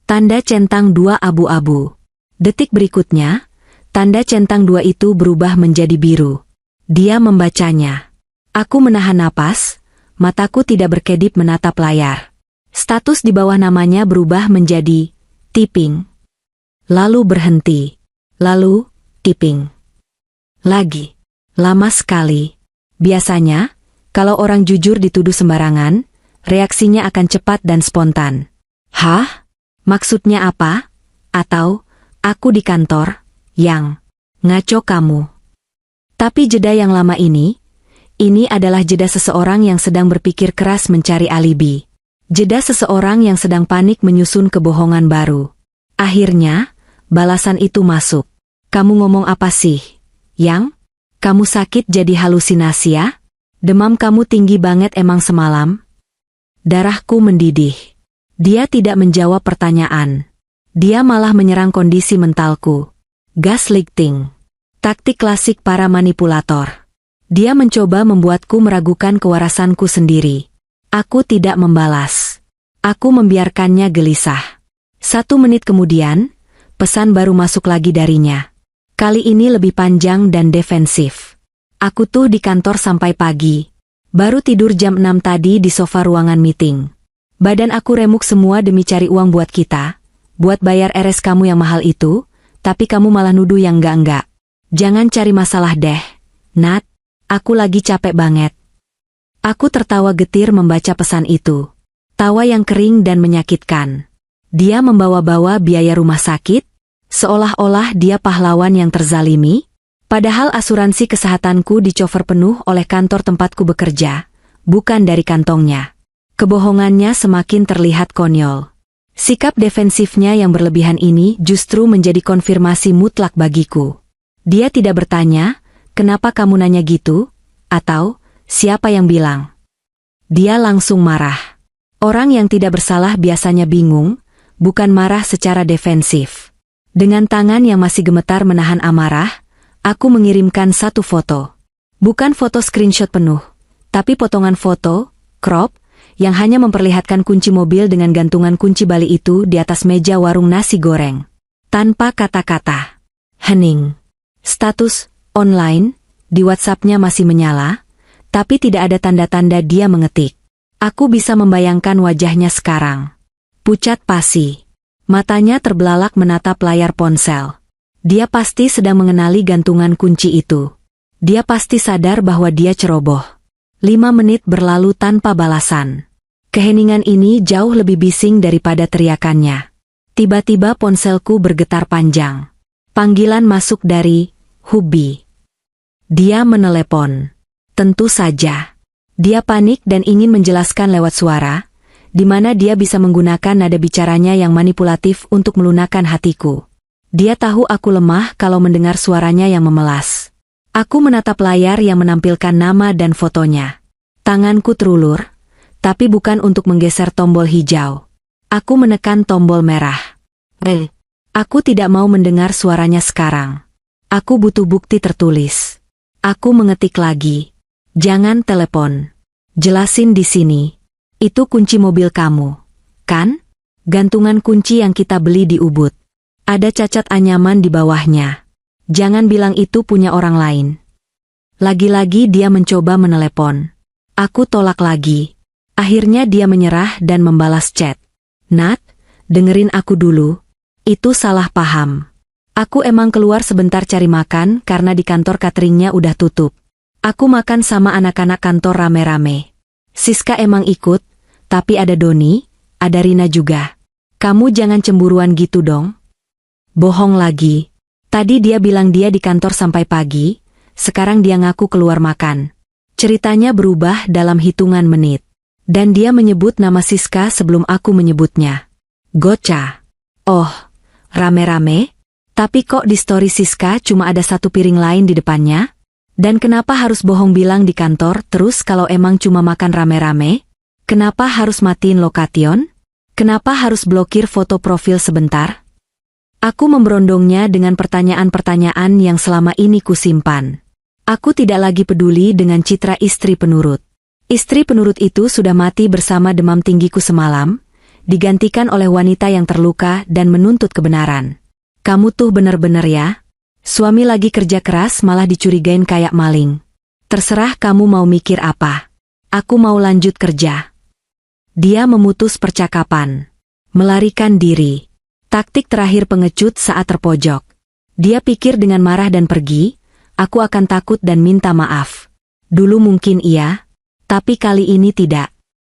Tanda centang 2 abu-abu. Detik berikutnya, tanda centang 2 itu berubah menjadi biru. Dia membacanya. Aku menahan napas, mataku tidak berkedip menatap layar. Status di bawah namanya berubah menjadi typing. Lalu berhenti. Lalu, typing. Lagi. Lama sekali. Biasanya, kalau orang jujur dituduh sembarangan, reaksinya akan cepat dan spontan. Hah? Maksudnya apa? Atau, aku di kantor, yang ngaco kamu. Tapi jeda yang lama ini adalah jeda seseorang yang sedang berpikir keras mencari alibi. Jeda seseorang yang sedang panik menyusun kebohongan baru. Akhirnya, balasan itu masuk. Kamu ngomong apa sih? Yang? Kamu sakit jadi halusinasi ya? Demam kamu tinggi banget emang semalam? Darahku mendidih. Dia tidak menjawab pertanyaan. Dia malah menyerang kondisi mentalku. Gaslighting. Taktik klasik para manipulator. Dia mencoba membuatku meragukan kewarasanku sendiri. Aku tidak membalas. Aku membiarkannya gelisah. 1 menit kemudian, pesan baru masuk lagi darinya. Kali ini lebih panjang dan defensif. Aku tuh di kantor sampai pagi. Baru tidur jam 6 tadi di sofa ruangan meeting. Badan aku remuk semua demi cari uang buat kita. Buat bayar RS kamu yang mahal itu, tapi kamu malah nuduh yang enggak-enggak. Jangan cari masalah deh, Nat. Aku lagi capek banget. Aku tertawa getir membaca pesan itu. Tawa yang kering dan menyakitkan. Dia membawa-bawa biaya rumah sakit, seolah-olah dia pahlawan yang terzalimi, padahal asuransi kesehatanku dicover penuh oleh kantor tempatku bekerja, bukan dari kantongnya. Kebohongannya semakin terlihat konyol. Sikap defensifnya yang berlebihan ini justru menjadi konfirmasi mutlak bagiku. Dia tidak bertanya, kenapa kamu nanya gitu? Atau, siapa yang bilang? Dia langsung marah. Orang yang tidak bersalah biasanya bingung, bukan marah secara defensif. Dengan tangan yang masih gemetar menahan amarah, aku mengirimkan satu foto. Bukan foto screenshot penuh, tapi potongan foto, crop, yang hanya memperlihatkan kunci mobil dengan gantungan kunci Bali itu di atas meja warung nasi goreng. Tanpa kata-kata. Hening. Status, online, di WhatsApp-nya masih menyala, tapi tidak ada tanda-tanda dia mengetik. Aku bisa membayangkan wajahnya sekarang. Pucat pasi. Matanya terbelalak menatap layar ponsel. Dia pasti sedang mengenali gantungan kunci itu. Dia pasti sadar bahwa dia ceroboh. 5 menit berlalu tanpa balasan. Keheningan ini jauh lebih bising daripada teriakannya. Tiba-tiba ponselku bergetar panjang. Panggilan masuk dari Hubi. Dia menelepon. Tentu saja. Dia panik dan ingin menjelaskan lewat suara, di mana dia bisa menggunakan nada bicaranya yang manipulatif untuk melunakkan hatiku. Dia tahu aku lemah kalau mendengar suaranya yang memelas. Aku menatap layar yang menampilkan nama dan fotonya. Tanganku terulur, tapi bukan untuk menggeser tombol hijau. Aku menekan tombol merah. Aku tidak mau mendengar suaranya sekarang. Aku butuh bukti tertulis. Aku mengetik lagi. Jangan telepon. Jelasin di sini. Itu kunci mobil kamu, kan? Gantungan kunci yang kita beli di Ubud. Ada cacat anyaman di bawahnya. Jangan bilang itu punya orang lain. Lagi-lagi dia mencoba menelepon. Aku tolak lagi. Akhirnya dia menyerah dan membalas chat. Nat, dengerin aku dulu. Itu salah paham. Aku emang keluar sebentar cari makan karena di kantor cateringnya udah tutup. Aku makan sama anak-anak kantor rame-rame. Siska emang ikut, tapi ada Doni, ada Rina juga. Kamu jangan cemburuan gitu dong. Bohong lagi. Tadi dia bilang dia di kantor sampai pagi, sekarang dia ngaku keluar makan. Ceritanya berubah dalam hitungan menit. Dan dia menyebut nama Siska sebelum aku menyebutnya. Goca. Oh, rame-rame? Tapi kok di story Siska cuma ada 1 piring lain di depannya? Dan kenapa harus bohong bilang di kantor terus kalau emang cuma makan rame-rame? Kenapa harus matiin lokation? Kenapa harus blokir foto profil sebentar? Aku memberondongnya dengan pertanyaan-pertanyaan yang selama ini kusimpan. Aku tidak lagi peduli dengan citra istri penurut. Istri penurut itu sudah mati bersama demam tinggiku semalam, digantikan oleh wanita yang terluka dan menuntut kebenaran. Kamu tuh bener-bener ya? Suami lagi kerja keras malah dicurigain kayak maling. Terserah kamu mau mikir apa. Aku mau lanjut kerja. Dia memutus percakapan. Melarikan diri. Taktik terakhir pengecut saat terpojok. Dia pikir dengan marah dan pergi, aku akan takut dan minta maaf. Dulu mungkin iya, tapi kali ini tidak.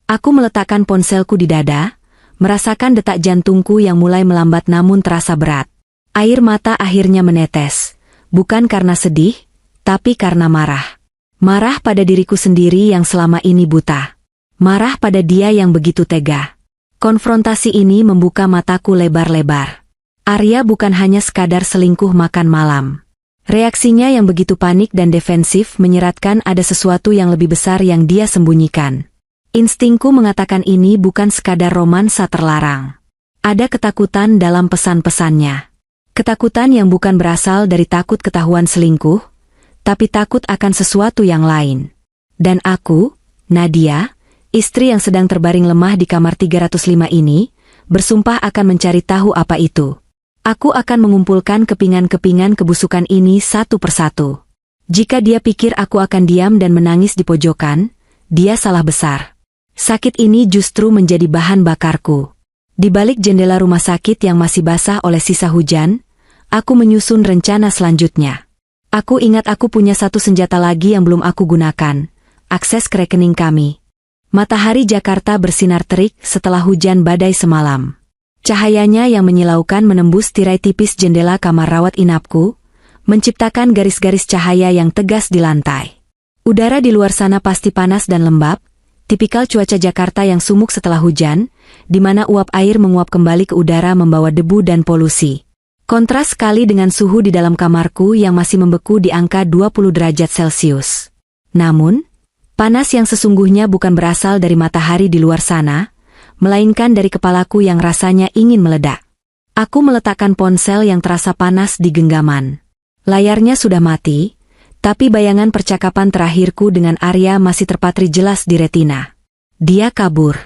Aku meletakkan ponselku di dada, merasakan detak jantungku yang mulai melambat namun terasa berat. Air mata akhirnya menetes, bukan karena sedih, tapi karena marah. Marah pada diriku sendiri yang selama ini buta. Marah pada dia yang begitu tega. Konfrontasi ini membuka mataku lebar-lebar. Arya bukan hanya sekadar selingkuh makan malam. Reaksinya yang begitu panik dan defensif menyeratkan ada sesuatu yang lebih besar yang dia sembunyikan. Instingku mengatakan ini bukan sekadar romansa terlarang. Ada ketakutan dalam pesan-pesannya. Ketakutan yang bukan berasal dari takut ketahuan selingkuh, tapi takut akan sesuatu yang lain. Dan aku, Nadia, istri yang sedang terbaring lemah di kamar 305 ini, bersumpah akan mencari tahu apa itu. Aku akan mengumpulkan kepingan-kepingan kebusukan ini satu persatu. Jika dia pikir aku akan diam dan menangis di pojokan, dia salah besar. Sakit ini justru menjadi bahan bakarku. Di balik jendela rumah sakit yang masih basah oleh sisa hujan, aku menyusun rencana selanjutnya. Aku ingat aku punya satu senjata lagi yang belum aku gunakan, akses ke rekening kami. Matahari Jakarta bersinar terik setelah hujan badai semalam. Cahayanya yang menyilaukan menembus tirai tipis jendela kamar rawat inapku, menciptakan garis-garis cahaya yang tegas di lantai. Udara di luar sana pasti panas dan lembab, tipikal cuaca Jakarta yang sumuk setelah hujan, di mana uap air menguap kembali ke udara membawa debu dan polusi. Kontras sekali dengan suhu di dalam kamarku yang masih membeku di angka 20 derajat Celcius. Namun, panas yang sesungguhnya bukan berasal dari matahari di luar sana, melainkan dari kepalaku yang rasanya ingin meledak. Aku meletakkan ponsel yang terasa panas di genggaman. Layarnya sudah mati, tapi bayangan percakapan terakhirku dengan Arya masih terpatri jelas di retina. Dia kabur.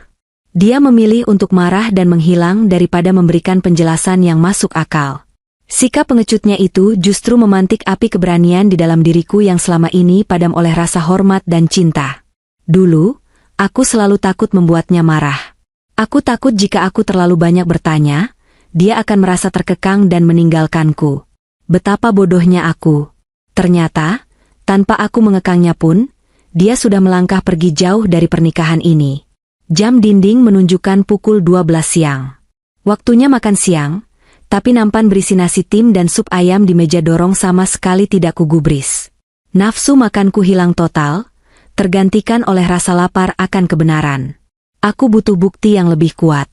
Dia memilih untuk marah dan menghilang daripada memberikan penjelasan yang masuk akal. Sikap pengecutnya itu justru memantik api keberanian di dalam diriku yang selama ini padam oleh rasa hormat dan cinta. Dulu, aku selalu takut membuatnya marah. Aku takut jika aku terlalu banyak bertanya, dia akan merasa terkekang dan meninggalkanku. Betapa bodohnya aku. Ternyata, tanpa aku mengekangnya pun, dia sudah melangkah pergi jauh dari pernikahan ini. Jam dinding menunjukkan pukul 12 siang. Waktunya makan siang, tapi nampan berisi nasi tim dan sup ayam di meja dorong sama sekali tidak kugubris. Nafsu makanku hilang total, tergantikan oleh rasa lapar akan kebenaran. Aku butuh bukti yang lebih kuat.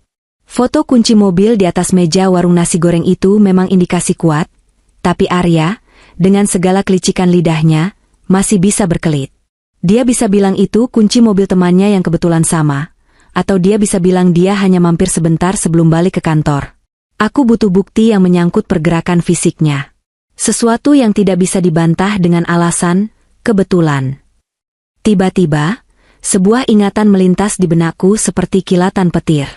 Foto kunci mobil di atas meja warung nasi goreng itu memang indikasi kuat, tapi Arya, dengan segala kelicikan lidahnya, masih bisa berkelit. Dia bisa bilang itu kunci mobil temannya yang kebetulan sama, atau dia bisa bilang dia hanya mampir sebentar sebelum balik ke kantor. Aku butuh bukti yang menyangkut pergerakan fisiknya. Sesuatu yang tidak bisa dibantah dengan alasan, kebetulan. Tiba-tiba, sebuah ingatan melintas di benakku seperti kilatan petir.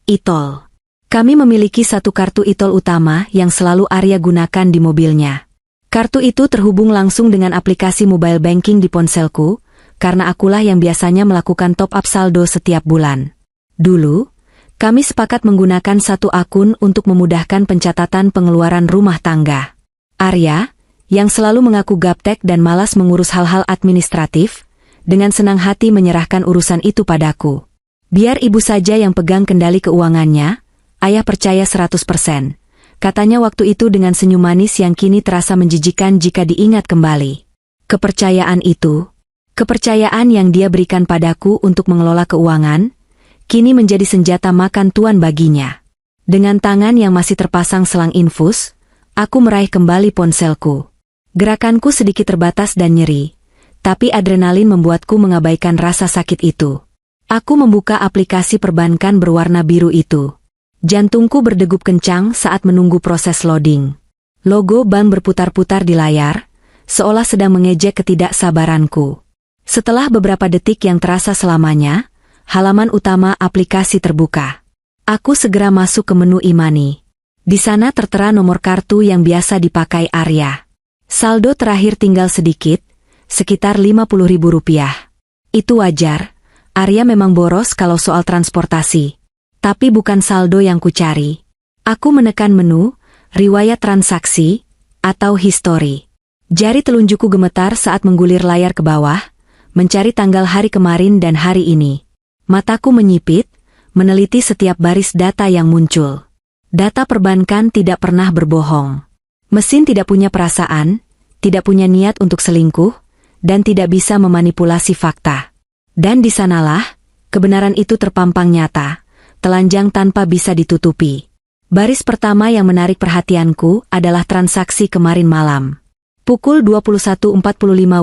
Itol. Kami memiliki satu kartu itol utama yang selalu Arya gunakan di mobilnya. Kartu itu terhubung langsung dengan aplikasi mobile banking di ponselku, karena akulah yang biasanya melakukan top-up saldo setiap bulan. Dulu, kami sepakat menggunakan satu akun untuk memudahkan pencatatan pengeluaran rumah tangga. Arya, yang selalu mengaku gaptek dan malas mengurus hal-hal administratif, dengan senang hati menyerahkan urusan itu padaku. Biar ibu saja yang pegang kendali keuangannya, ayah percaya 100%. Katanya waktu itu dengan senyum manis yang kini terasa menjijikan jika diingat kembali. Kepercayaan itu, kepercayaan yang dia berikan padaku untuk mengelola keuangan, kini menjadi senjata makan tuan baginya. Dengan tangan yang masih terpasang selang infus, aku meraih kembali ponselku. Gerakanku sedikit terbatas dan nyeri, tapi adrenalin membuatku mengabaikan rasa sakit itu. Aku membuka aplikasi perbankan berwarna biru itu. Jantungku berdegup kencang saat menunggu proses loading. Logo bank berputar-putar di layar, seolah sedang mengejek ketidaksabaranku. Setelah beberapa detik yang terasa selamanya, halaman utama aplikasi terbuka. Aku segera masuk ke menu e-money. Di sana tertera nomor kartu yang biasa dipakai Arya. Saldo terakhir tinggal sedikit, sekitar Rp50.000. Itu wajar, Arya memang boros kalau soal transportasi. Tapi bukan saldo yang kucari. Aku menekan menu, riwayat transaksi, atau history. Jari telunjukku gemetar saat menggulir layar ke bawah, mencari tanggal hari kemarin dan hari ini. Mataku menyipit, meneliti setiap baris data yang muncul. Data perbankan tidak pernah berbohong. Mesin tidak punya perasaan, tidak punya niat untuk selingkuh, dan tidak bisa memanipulasi fakta. Dan di sanalah, kebenaran itu terpampang nyata, telanjang tanpa bisa ditutupi. Baris pertama yang menarik perhatianku adalah transaksi kemarin malam. Pukul 21.45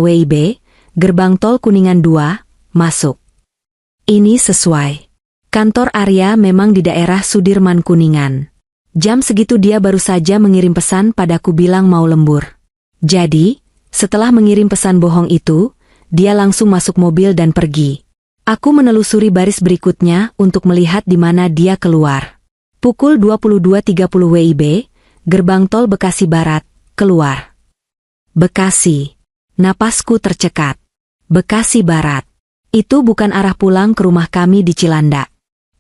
WIB, gerbang tol Kuningan 2, masuk. Ini sesuai. Kantor Arya memang di daerah Sudirman Kuningan. Jam segitu dia baru saja mengirim pesan padaku bilang mau lembur. Jadi, setelah mengirim pesan bohong itu, dia langsung masuk mobil dan pergi. Aku menelusuri baris berikutnya untuk melihat di mana dia keluar. Pukul 22.30 WIB, gerbang tol Bekasi Barat, keluar. Bekasi. Napasku tercekat. Bekasi Barat. Itu bukan arah pulang ke rumah kami di Cilandak.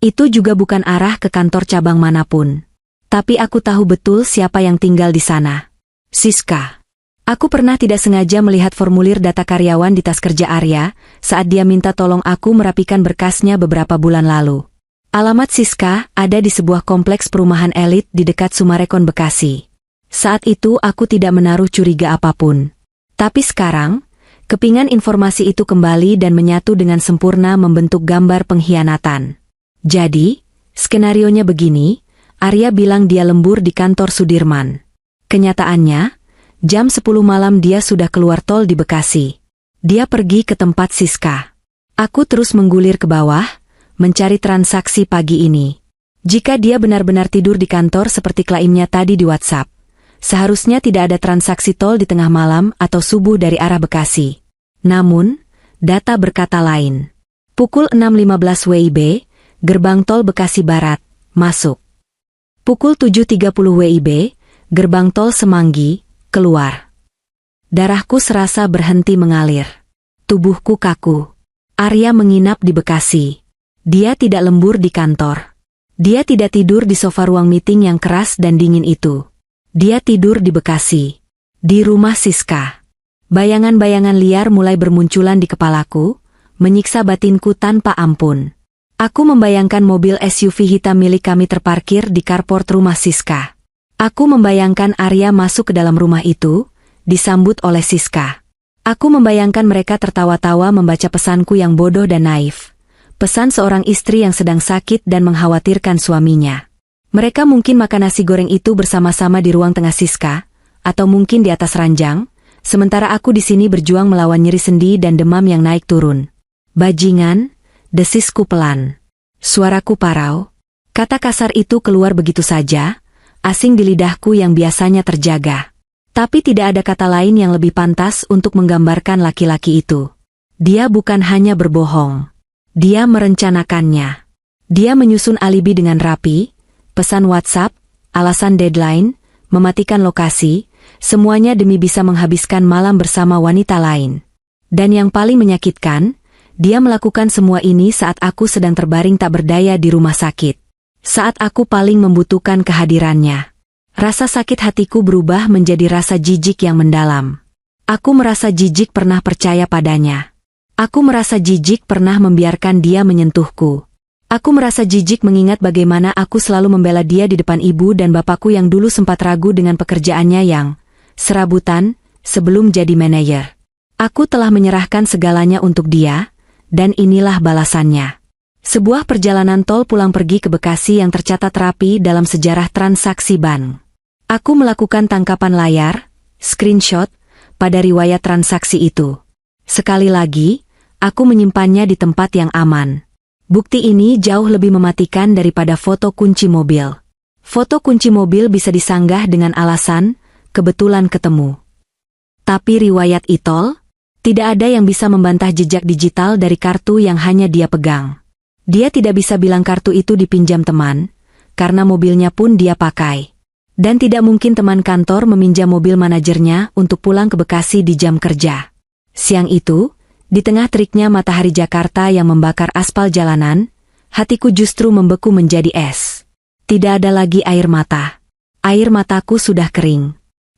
Itu juga bukan arah ke kantor cabang manapun. Tapi aku tahu betul siapa yang tinggal di sana. Siska. Aku pernah tidak sengaja melihat formulir data karyawan di tas kerja Arya saat dia minta tolong aku merapikan berkasnya beberapa bulan lalu. Alamat Siska ada di sebuah kompleks perumahan elit di dekat Sumarekon Bekasi. Saat itu aku tidak menaruh curiga apapun. Tapi sekarang, kepingan informasi itu kembali dan menyatu dengan sempurna membentuk gambar pengkhianatan. Jadi, skenarionya begini, Arya bilang dia lembur di kantor Sudirman. Kenyataannya, jam 10 malam dia sudah keluar tol di Bekasi. Dia pergi ke tempat Siska. Aku terus menggulir ke bawah, mencari transaksi pagi ini. Jika dia benar-benar tidur di kantor seperti klaimnya tadi di WhatsApp, seharusnya tidak ada transaksi tol di tengah malam atau subuh dari arah Bekasi. Namun, data berkata lain. Pukul 6.15 WIB, gerbang tol Bekasi Barat, masuk. Pukul 7.30 WIB, gerbang tol Semanggi, keluar. Darahku serasa berhenti mengalir. Tubuhku kaku. Arya menginap di Bekasi. Dia tidak lembur di kantor. Dia tidak tidur di sofa ruang meeting yang keras dan dingin itu. Dia tidur di Bekasi. Di rumah Siska. Bayangan-bayangan liar mulai bermunculan di kepalaku, menyiksa batinku tanpa ampun. Aku membayangkan mobil SUV hitam milik kami terparkir di carport rumah Siska. Aku membayangkan Arya masuk ke dalam rumah itu, disambut oleh Siska. Aku membayangkan mereka tertawa-tawa membaca pesanku yang bodoh dan naif. Pesan seorang istri yang sedang sakit dan mengkhawatirkan suaminya. Mereka mungkin makan nasi goreng itu bersama-sama di ruang tengah Siska, atau mungkin di atas ranjang, sementara aku di sini berjuang melawan nyeri sendi dan demam yang naik turun. Bajingan, desisku pelan. Suaraku parau. Kata kasar itu keluar begitu saja, asing di lidahku yang biasanya terjaga. Tapi tidak ada kata lain yang lebih pantas untuk menggambarkan laki-laki itu. Dia bukan hanya berbohong. Dia merencanakannya. Dia menyusun alibi dengan rapi, pesan WhatsApp, alasan deadline, mematikan lokasi, semuanya demi bisa menghabiskan malam bersama wanita lain. Dan yang paling menyakitkan, dia melakukan semua ini saat aku sedang terbaring tak berdaya di rumah sakit. Saat aku paling membutuhkan kehadirannya. Rasa sakit hatiku berubah menjadi rasa jijik yang mendalam. Aku merasa jijik pernah percaya padanya. Aku merasa jijik pernah membiarkan dia menyentuhku. Aku merasa jijik mengingat bagaimana aku selalu membela dia di depan ibu dan bapakku yang dulu sempat ragu dengan pekerjaannya yang serabutan sebelum jadi manajer. Aku telah menyerahkan segalanya untuk dia, dan inilah balasannya. Sebuah perjalanan tol pulang pergi ke Bekasi yang tercatat rapi dalam sejarah transaksi bank. Aku melakukan tangkapan layar, screenshot, pada riwayat transaksi itu. Sekali lagi, aku menyimpannya di tempat yang aman. Bukti ini jauh lebih mematikan daripada foto kunci mobil. Foto kunci mobil bisa disanggah dengan alasan, kebetulan ketemu. Tapi riwayat e-tol, tidak ada yang bisa membantah jejak digital dari kartu yang hanya dia pegang. Dia tidak bisa bilang kartu itu dipinjam teman, karena mobilnya pun dia pakai. Dan tidak mungkin teman kantor meminjam mobil manajernya untuk pulang ke Bekasi di jam kerja. Siang itu, di tengah teriknya matahari Jakarta yang membakar aspal jalanan, hatiku justru membeku menjadi es. Tidak ada lagi air mata. Air mataku sudah kering.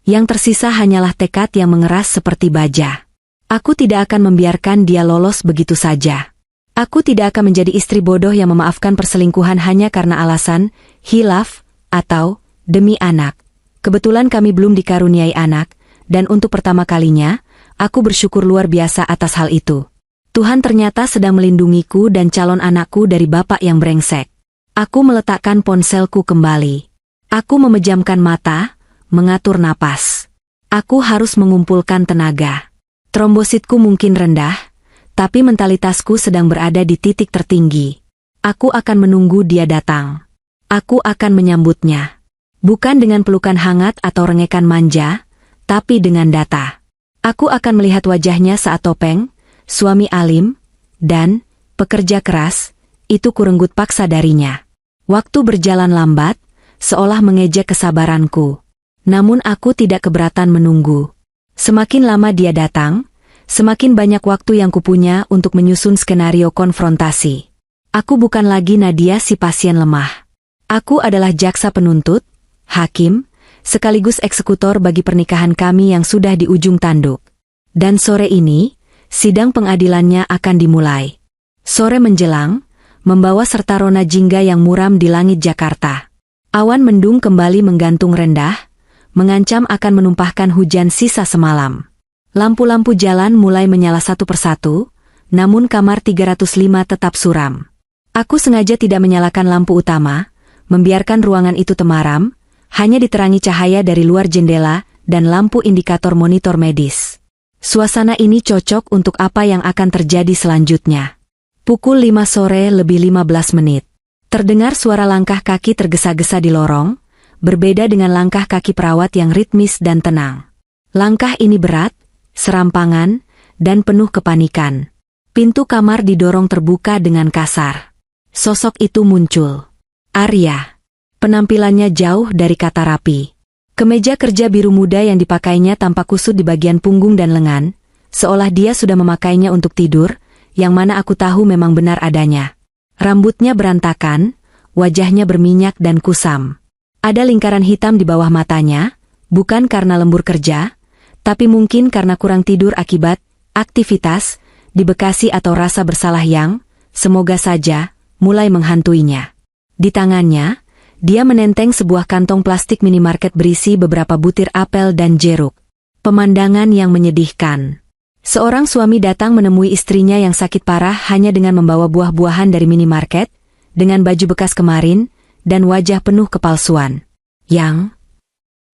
Yang tersisa hanyalah tekad yang mengeras seperti baja. Aku tidak akan membiarkan dia lolos begitu saja. Aku tidak akan menjadi istri bodoh yang memaafkan perselingkuhan hanya karena alasan hilaf atau demi anak. Kebetulan kami belum dikaruniai anak, dan untuk pertama kalinya, aku bersyukur luar biasa atas hal itu. Tuhan ternyata sedang melindungiku dan calon anakku dari bapak yang brengsek. Aku meletakkan ponselku kembali. Aku memejamkan mata, mengatur napas. Aku harus mengumpulkan tenaga. Trombositku mungkin rendah, tapi mentalitasku sedang berada di titik tertinggi. Aku akan menunggu dia datang. Aku akan menyambutnya. Bukan dengan pelukan hangat atau rengekan manja, tapi dengan data. Aku akan melihat wajahnya saat topeng, suami alim, dan pekerja keras, itu kurenggut paksa darinya. Waktu berjalan lambat, seolah mengejek kesabaranku. Namun aku tidak keberatan menunggu. Semakin lama dia datang, semakin banyak waktu yang kupunya untuk menyusun skenario konfrontasi. Aku bukan lagi Nadia si pasien lemah. Aku adalah jaksa penuntut, hakim, sekaligus eksekutor bagi pernikahan kami yang sudah di ujung tanduk. Dan sore ini, sidang pengadilannya akan dimulai. Sore menjelang, membawa serta rona jingga yang muram di langit Jakarta. Awan mendung kembali menggantung rendah, mengancam akan menumpahkan hujan sisa semalam. Lampu-lampu jalan mulai menyala satu persatu, namun kamar 305 tetap suram. Aku sengaja tidak menyalakan lampu utama, membiarkan ruangan itu temaram, hanya diterangi cahaya dari luar jendela dan lampu indikator monitor medis. Suasana ini cocok untuk apa yang akan terjadi selanjutnya. Pukul 5 sore lebih 15 menit. Terdengar suara langkah kaki tergesa-gesa di lorong, berbeda dengan langkah kaki perawat yang ritmis dan tenang. Langkah ini berat, serampangan, dan penuh kepanikan. Pintu kamar didorong terbuka dengan kasar. Sosok itu muncul. Arya. Penampilannya jauh dari kata rapi. Kemeja kerja biru muda yang dipakainya tampak kusut di bagian punggung dan lengan, seolah dia sudah memakainya untuk tidur, yang mana aku tahu memang benar adanya. Rambutnya berantakan, wajahnya berminyak dan kusam. Ada lingkaran hitam di bawah matanya, bukan karena lembur kerja, Tapi mungkin karena kurang tidur akibat aktivitas di Bekasi atau rasa bersalah yang, semoga saja, mulai menghantuinya. Di tangannya, dia menenteng sebuah kantong plastik minimarket berisi beberapa butir apel dan jeruk. Pemandangan yang menyedihkan. Seorang suami datang menemui istrinya yang sakit parah hanya dengan membawa buah-buahan dari minimarket, dengan baju bekas kemarin, dan wajah penuh kepalsuan. Yang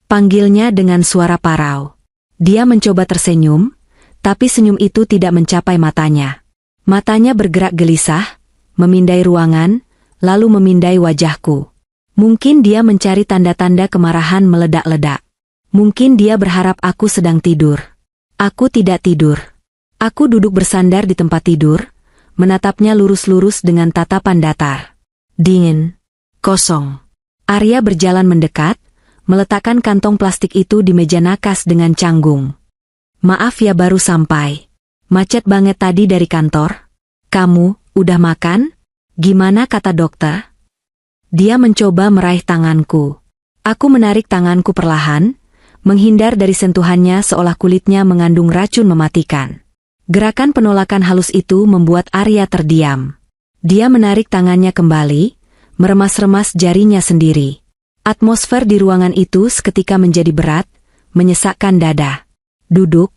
panggilnya dengan suara parau. Dia mencoba tersenyum, tapi senyum itu tidak mencapai matanya. Matanya bergerak gelisah, memindai ruangan, lalu memindai wajahku. Mungkin dia mencari tanda-tanda kemarahan meledak-ledak. Mungkin dia berharap aku sedang tidur. Aku tidak tidur. Aku duduk bersandar di tempat tidur, menatapnya lurus-lurus dengan tatapan datar. Dingin. Kosong. Arya berjalan mendekat, meletakkan kantong plastik itu di meja nakas dengan canggung. Maaf ya, baru sampai. Macet banget tadi dari kantor. Kamu, udah makan? Gimana kata dokter? Dia mencoba meraih tanganku. Aku menarik tanganku perlahan, menghindar dari sentuhannya seolah kulitnya mengandung racun mematikan. Gerakan penolakan halus itu membuat Arya terdiam. Dia menarik tangannya kembali, meremas-remas jarinya sendiri. Atmosfer di ruangan itu seketika menjadi berat, menyesakkan dada. Duduk,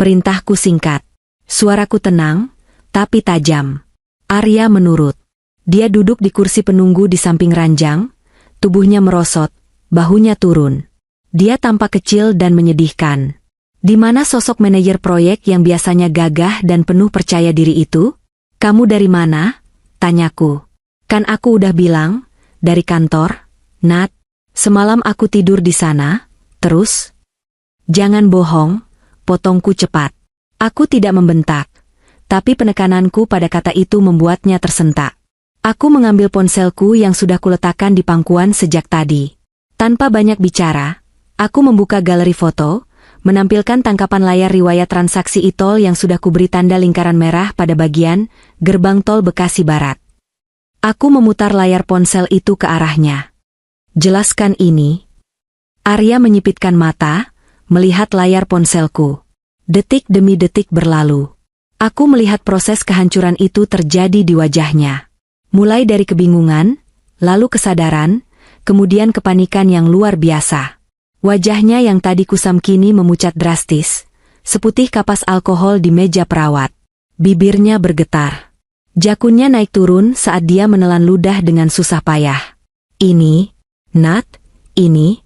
perintahku singkat. Suaraku tenang, tapi tajam. Arya menurut. Dia duduk di kursi penunggu di samping ranjang, tubuhnya merosot, bahunya turun. Dia tampak kecil dan menyedihkan. Di mana sosok manajer proyek yang biasanya gagah dan penuh percaya diri itu? Kamu dari mana? Tanyaku. Kan aku udah bilang, dari kantor, Nat. Semalam aku tidur di sana, terus? Jangan bohong, potongku cepat. Aku tidak membentak, tapi penekananku pada kata itu membuatnya tersentak. Aku mengambil ponselku yang sudah kuletakkan di pangkuan sejak tadi. Tanpa banyak bicara, aku membuka galeri foto, menampilkan tangkapan layar riwayat transaksi e-tol yang sudah kuberi tanda lingkaran merah pada bagian gerbang tol Bekasi Barat. Aku memutar layar ponsel itu ke arahnya. Jelaskan ini. Arya menyipitkan mata, melihat layar ponselku. Detik demi detik berlalu. Aku melihat proses kehancuran itu terjadi di wajahnya. Mulai dari kebingungan, lalu kesadaran, kemudian kepanikan yang luar biasa. Wajahnya yang tadi kusam kini memucat drastis, seputih kapas alkohol di meja perawat. Bibirnya bergetar. Jakunnya naik turun saat dia menelan ludah dengan susah payah. Ini, Nat, ini,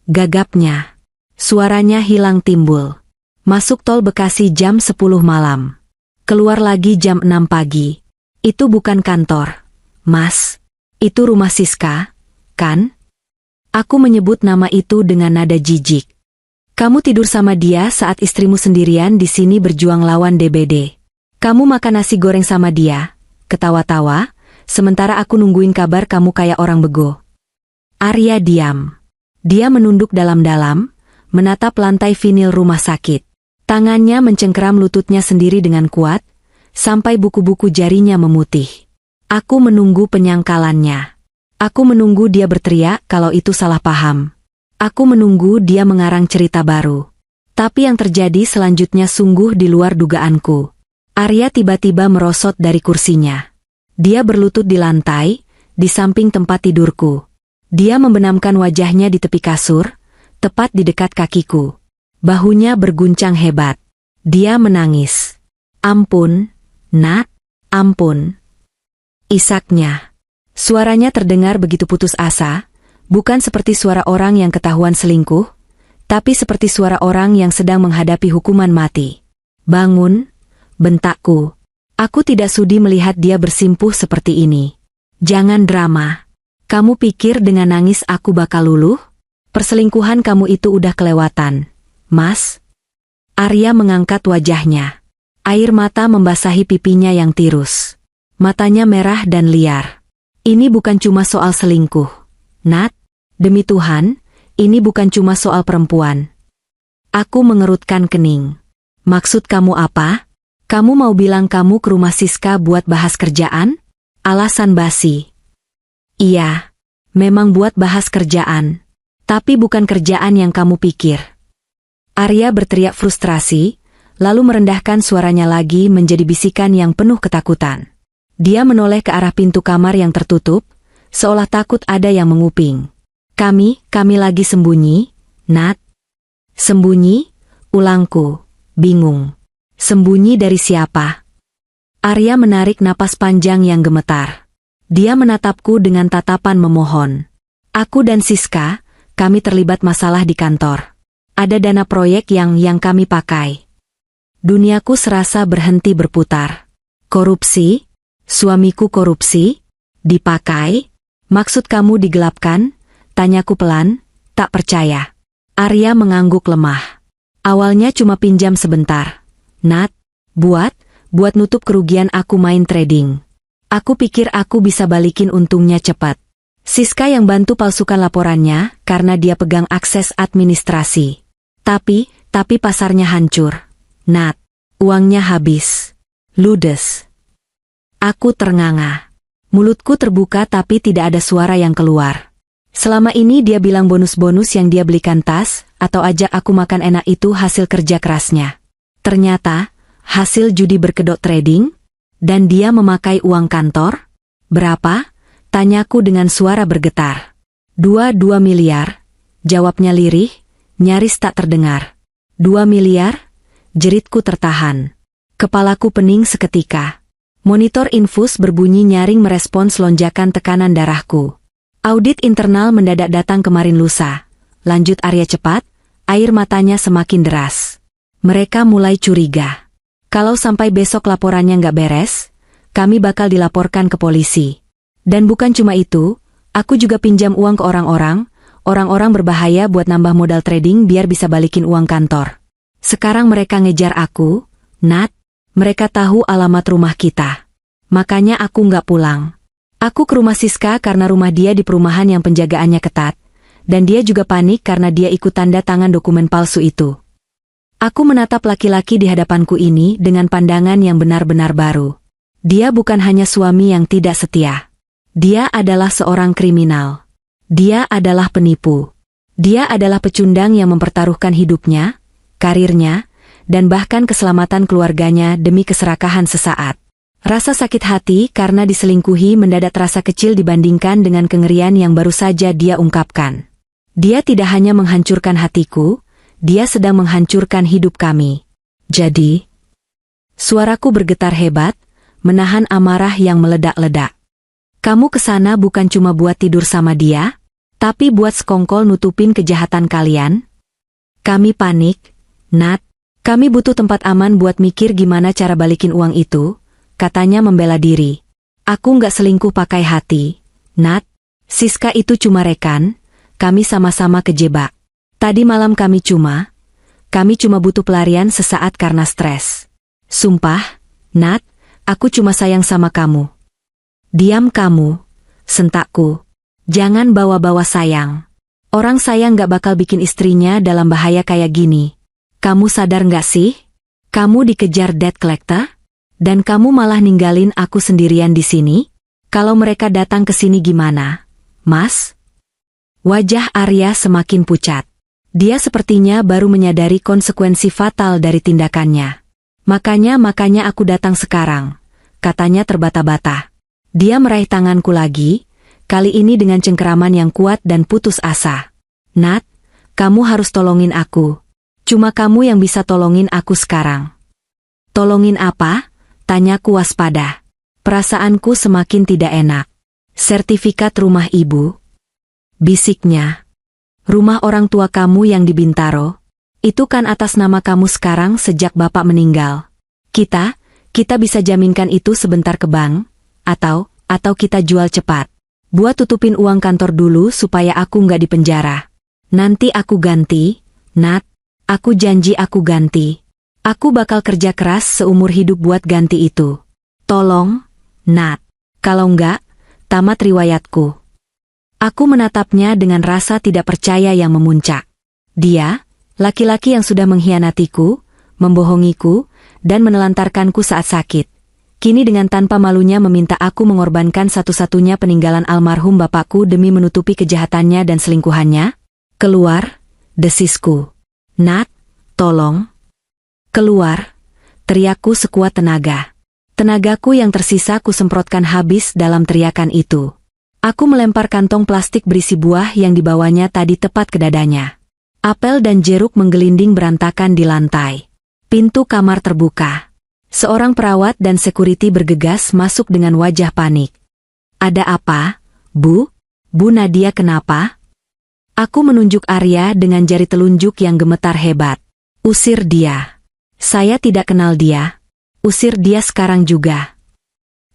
gagapnya. Suaranya hilang timbul. Masuk tol Bekasi jam 10 malam. Keluar lagi jam 6 pagi. Itu bukan kantor, Mas. Itu rumah Siska, kan? Aku menyebut nama itu dengan nada jijik. Kamu tidur sama dia saat istrimu sendirian di sini berjuang lawan DBD. Kamu makan nasi goreng sama dia, ketawa-tawa, sementara aku nungguin kabar kamu kayak orang bego. Arya diam. Dia menunduk dalam-dalam, menatap lantai vinil rumah sakit. Tangannya mencengkeram lututnya sendiri dengan kuat, sampai buku-buku jarinya memutih. Aku menunggu penyangkalannya. Aku menunggu dia berteriak kalau itu salah paham. Aku menunggu dia mengarang cerita baru. Tapi yang terjadi selanjutnya sungguh di luar dugaanku. Arya tiba-tiba merosot dari kursinya. Dia berlutut di lantai, di samping tempat tidurku. Dia membenamkan wajahnya di tepi kasur, tepat di dekat kakiku. Bahunya berguncang hebat. Dia menangis. Ampun, Nat, ampun. Isaknya. Suaranya terdengar begitu putus asa, bukan seperti suara orang yang ketahuan selingkuh, tapi seperti suara orang yang sedang menghadapi hukuman mati. Bangun, bentakku. Aku tidak sudi melihat dia bersimpuh seperti ini. Jangan drama. Kamu pikir dengan nangis aku bakal luluh? Perselingkuhan kamu itu udah kelewatan, Mas. Arya mengangkat wajahnya. Air mata membasahi pipinya yang tirus. Matanya merah dan liar. Ini bukan cuma soal selingkuh, Nat. Demi Tuhan, ini bukan cuma soal perempuan. Aku mengerutkan kening. Maksud kamu apa? Kamu mau bilang kamu ke rumah Siska buat bahas kerjaan? Alasan basi. Iya, memang buat bahas kerjaan. Tapi bukan kerjaan yang kamu pikir. Arya berteriak frustrasi, lalu merendahkan suaranya lagi menjadi bisikan yang penuh ketakutan. Dia menoleh ke arah pintu kamar yang tertutup, seolah takut ada yang menguping. Kami lagi sembunyi, Nat. Sembunyi? Ulangku, bingung. Sembunyi dari siapa? Arya menarik napas panjang yang gemetar. Dia menatapku dengan tatapan memohon. Aku dan Siska, kami terlibat masalah di kantor. Ada dana proyek yang kami pakai. Duniaku serasa berhenti berputar. Korupsi? Suamiku korupsi? Dipakai? Maksud kamu digelapkan? Tanyaku pelan, tak percaya. Arya mengangguk lemah. Awalnya cuma pinjam sebentar. Nat, buat nutup kerugian aku main trading. Aku pikir aku bisa balikin untungnya cepat. Siska yang bantu palsukan laporannya karena dia pegang akses administrasi. Tapi pasarnya hancur. Nat, uangnya habis. Ludes. Aku ternganga. Mulutku terbuka tapi tidak ada suara yang keluar. Selama ini dia bilang bonus-bonus yang dia belikan tas, atau ajak aku makan enak itu hasil kerja kerasnya. Ternyata, hasil judi berkedok trading, dan dia memakai uang kantor? Berapa? Tanyaku dengan suara bergetar. 2 miliar, jawabnya lirih, nyaris tak terdengar. 2 miliar? Jeritku tertahan. Kepalaku pening seketika. Monitor infus berbunyi nyaring merespons lonjakan tekanan darahku. Audit internal mendadak datang kemarin lusa. Lanjut Arya cepat, air matanya semakin deras. Mereka mulai curiga. Kalau sampai besok laporannya nggak beres, kami bakal dilaporkan ke polisi. Dan bukan cuma itu, aku juga pinjam uang ke orang-orang berbahaya buat nambah modal trading biar bisa balikin uang kantor. Sekarang mereka ngejar aku, Nat, mereka tahu alamat rumah kita. Makanya aku nggak pulang. Aku ke rumah Siska karena rumah dia di perumahan yang penjagaannya ketat, dan dia juga panik karena dia ikut tanda tangan dokumen palsu itu. Aku menatap laki-laki di hadapanku ini dengan pandangan yang benar-benar baru. Dia bukan hanya suami yang tidak setia. Dia adalah seorang kriminal. Dia adalah penipu. Dia adalah pecundang yang mempertaruhkan hidupnya, karirnya, dan bahkan keselamatan keluarganya demi keserakahan sesaat. Rasa sakit hati karena diselingkuhi mendadak terasa kecil dibandingkan dengan kengerian yang baru saja dia ungkapkan. Dia tidak hanya menghancurkan hatiku, dia sedang menghancurkan hidup kami. Jadi, suaraku bergetar hebat, menahan amarah yang meledak-ledak. Kamu kesana bukan cuma buat tidur sama dia, tapi buat sekongkol nutupin kejahatan kalian? Kami panik, Nat. Kami butuh tempat aman buat mikir gimana cara balikin uang itu, katanya membela diri. Aku nggak selingkuh pakai hati, Nat. Siska itu cuma rekan, kami sama-sama kejebak. Tadi malam kami cuma butuh pelarian sesaat karena stres. Sumpah, Nat, aku cuma sayang sama kamu. Diam kamu, sentakku. Jangan bawa-bawa sayang. Orang sayang gak bakal bikin istrinya dalam bahaya kayak gini. Kamu sadar gak sih? Kamu dikejar debt collector? Dan kamu malah ninggalin aku sendirian di sini? Kalau mereka datang ke sini gimana, Mas? Wajah Arya semakin pucat. Dia sepertinya baru menyadari konsekuensi fatal dari tindakannya. Makanya aku datang sekarang, katanya terbata-bata. Dia meraih tanganku lagi, kali ini dengan cengkeraman yang kuat dan putus asa. Nat, kamu harus tolongin aku. Cuma kamu yang bisa tolongin aku sekarang. Tolongin apa? Tanyaku waspada. Perasaanku semakin tidak enak. Sertifikat rumah ibu? Bisiknya. Rumah orang tua kamu yang di Bintaro, itu kan atas nama kamu sekarang sejak bapak meninggal. Kita bisa jaminkan itu sebentar ke bank, atau kita jual cepat. Buat tutupin uang kantor dulu supaya aku nggak dipenjara. Nanti aku ganti, Nat. Aku janji aku ganti. Aku bakal kerja keras seumur hidup buat ganti itu. Tolong, Nat. Kalau nggak, tamat riwayatku. Aku menatapnya dengan rasa tidak percaya yang memuncak. Dia, laki-laki yang sudah mengkhianatiku, membohongiku, dan menelantarkanku saat sakit. Kini dengan tanpa malunya meminta aku mengorbankan satu-satunya peninggalan almarhum bapakku demi menutupi kejahatannya dan selingkuhannya. Keluar, desisku. Nat, Tolong. Keluar, teriakku sekuat tenaga. Tenagaku yang tersisa kusemprotkan habis dalam teriakan itu. Aku melempar kantong plastik berisi buah yang dibawanya tadi tepat ke dadanya. Apel dan jeruk menggelinding berantakan di lantai. Pintu kamar terbuka. Seorang perawat dan security bergegas masuk dengan wajah panik. Ada apa, Bu? Bu Nadia kenapa? Aku menunjuk Arya dengan jari telunjuk yang gemetar hebat. Usir dia. Saya tidak kenal dia. Usir dia sekarang juga.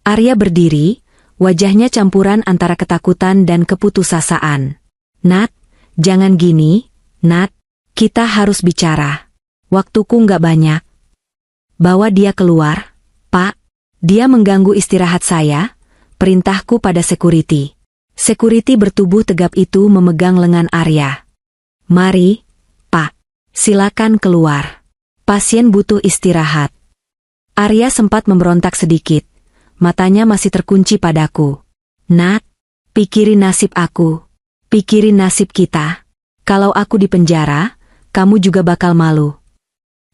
Arya berdiri, wajahnya campuran antara ketakutan dan keputusasaan. Nat, jangan gini, Nat. Kita harus bicara. Waktuku nggak banyak. Bawa dia keluar, Pak. Dia mengganggu istirahat saya, perintahku pada security. Security bertubuh tegap itu memegang lengan Arya. Mari, Pak. Silakan keluar. Pasien butuh istirahat. Arya sempat memberontak sedikit. Matanya masih terkunci padaku. Nat, pikirin nasib aku. Pikirin nasib kita. Kalau aku di penjara, kamu juga bakal malu.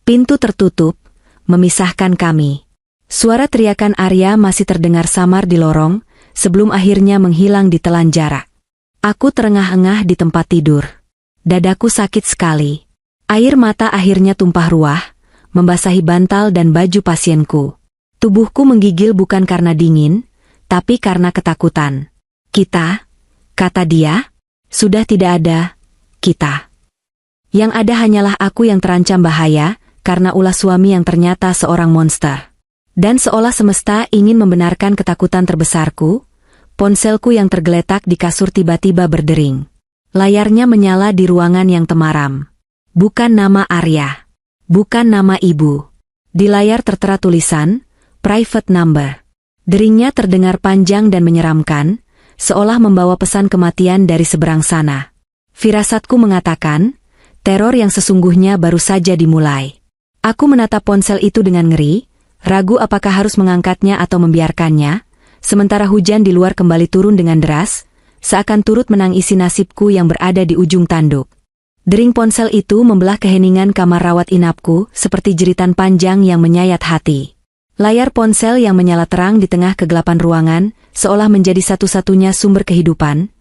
Pintu tertutup, memisahkan kami. Suara teriakan Arya masih terdengar samar di lorong, sebelum akhirnya menghilang di telan jarak. Aku terengah-engah di tempat tidur. Dadaku sakit sekali. Air mata akhirnya tumpah ruah, membasahi bantal dan baju pasienku. Tubuhku menggigil bukan karena dingin, tapi karena ketakutan. Kita, kata dia, sudah tidak ada, kita. Yang ada hanyalah aku yang terancam bahaya, karena ulah suami yang ternyata seorang monster. Dan seolah semesta ingin membenarkan ketakutan terbesarku, ponselku yang tergeletak di kasur tiba-tiba berdering. Layarnya menyala di ruangan yang temaram. Bukan nama Arya. Bukan nama ibu. Di layar tertera tulisan, private number. Deringnya terdengar panjang dan menyeramkan, seolah membawa pesan kematian dari seberang sana. Firasatku mengatakan, teror yang sesungguhnya baru saja dimulai. Aku menatap ponsel itu dengan ngeri, ragu apakah harus mengangkatnya atau membiarkannya, sementara hujan di luar kembali turun dengan deras, seakan turut menangisi nasibku yang berada di ujung tanduk. Dering ponsel itu membelah keheningan kamar rawat inapku seperti jeritan panjang yang menyayat hati. Layar ponsel yang menyala terang di tengah kegelapan ruangan, seolah menjadi satu-satunya sumber kehidupan,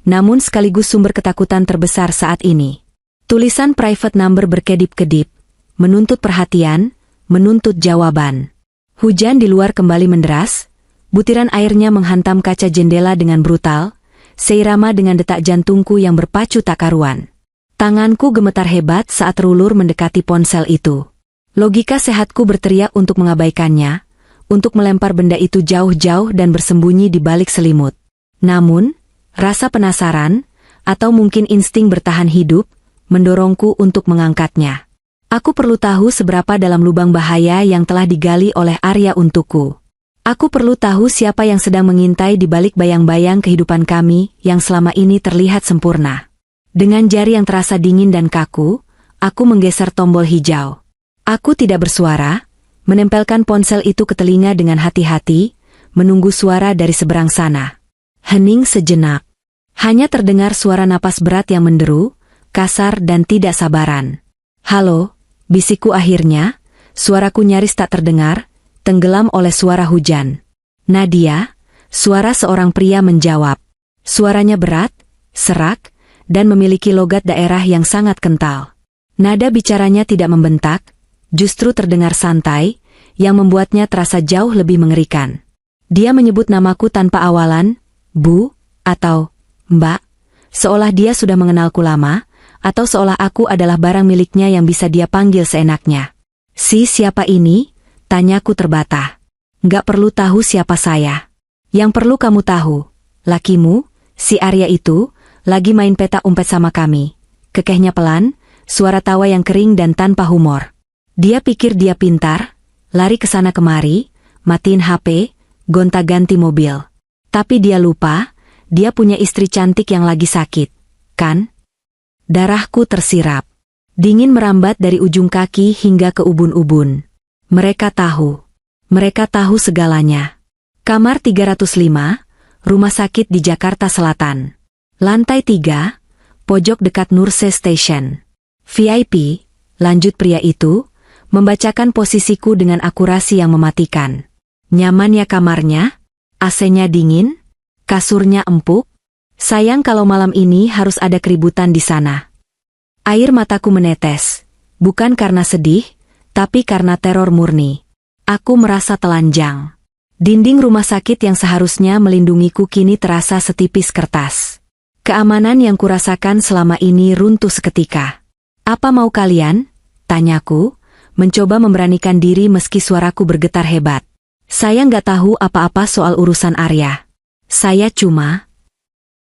namun sekaligus sumber ketakutan terbesar saat ini. Tulisan private number berkedip-kedip, menuntut perhatian, menuntut jawaban. Hujan di luar kembali menderas, butiran airnya menghantam kaca jendela dengan brutal, seirama dengan detak jantungku yang berpacu tak karuan. Tanganku gemetar hebat saat terulur mendekati ponsel itu. Logika sehatku berteriak untuk mengabaikannya, untuk melempar benda itu jauh-jauh dan bersembunyi di balik selimut. Namun, rasa penasaran, atau mungkin insting bertahan hidup, mendorongku untuk mengangkatnya. Aku perlu tahu seberapa dalam lubang bahaya yang telah digali oleh Arya untukku. Aku perlu tahu siapa yang sedang mengintai di balik bayang-bayang kehidupan kami yang selama ini terlihat sempurna. Dengan jari yang terasa dingin dan kaku, aku menggeser tombol hijau. Aku tidak bersuara, menempelkan ponsel itu ke telinga dengan hati-hati, menunggu suara dari seberang sana. Hening sejenak. Hanya terdengar suara napas berat yang menderu, kasar dan tidak sabaran. Halo, bisikku akhirnya, suaraku nyaris tak terdengar, tenggelam oleh suara hujan. Nadia, suara seorang pria menjawab. Suaranya berat, serak, dan memiliki logat daerah yang sangat kental. Nada bicaranya tidak membentak, justru terdengar santai, yang membuatnya terasa jauh lebih mengerikan. Dia menyebut namaku tanpa awalan, Bu, atau Mbak, seolah dia sudah mengenalku lama, atau seolah aku adalah barang miliknya yang bisa dia panggil seenaknya. Siapa ini? Tanyaku terbata. Nggak perlu tahu siapa saya. Yang perlu kamu tahu, lakimu, si Arya itu, lagi main petak umpet sama kami. Kekehnya pelan, suara tawa yang kering dan tanpa humor. Dia pikir dia pintar, lari ke sana kemari, matiin HP, gonta-ganti mobil. Tapi dia lupa, dia punya istri cantik yang lagi sakit, kan? Darahku tersirap. Dingin merambat dari ujung kaki hingga ke ubun-ubun. Mereka tahu. Mereka tahu segalanya. Kamar 305, rumah sakit di Jakarta Selatan. Lantai 3, pojok dekat Nurse Station. VIP, lanjut pria itu, membacakan posisiku dengan akurasi yang mematikan. Nyaman ya kamarnya? AC-nya dingin? Kasurnya empuk? Sayang kalau malam ini harus ada keributan di sana. Air mataku menetes, bukan karena sedih, tapi karena teror murni. Aku merasa telanjang. Dinding rumah sakit yang seharusnya melindungiku kini terasa setipis kertas. Keamanan yang kurasakan selama ini runtuh seketika. Apa mau kalian? Tanyaku, mencoba memberanikan diri meski suaraku bergetar hebat. Saya nggak tahu apa-apa soal urusan Arya. Saya cuma...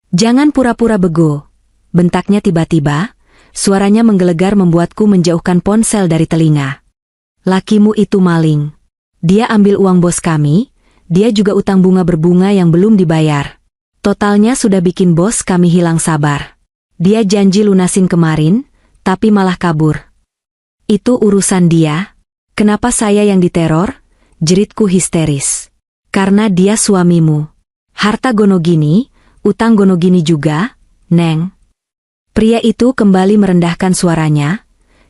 Jangan pura-pura bego. Bentaknya tiba-tiba, suaranya menggelegar membuatku menjauhkan ponsel dari telinga. Lakimu itu maling. Dia ambil uang bos kami, dia juga utang bunga berbunga yang belum dibayar. Totalnya sudah bikin bos kami hilang sabar. Dia janji lunasin kemarin, tapi malah kabur. Itu urusan dia. Kenapa saya yang diteror? Jeritku histeris. Karena dia suamimu. Harta gono gini, utang gono gini juga, Neng. Pria itu kembali merendahkan suaranya,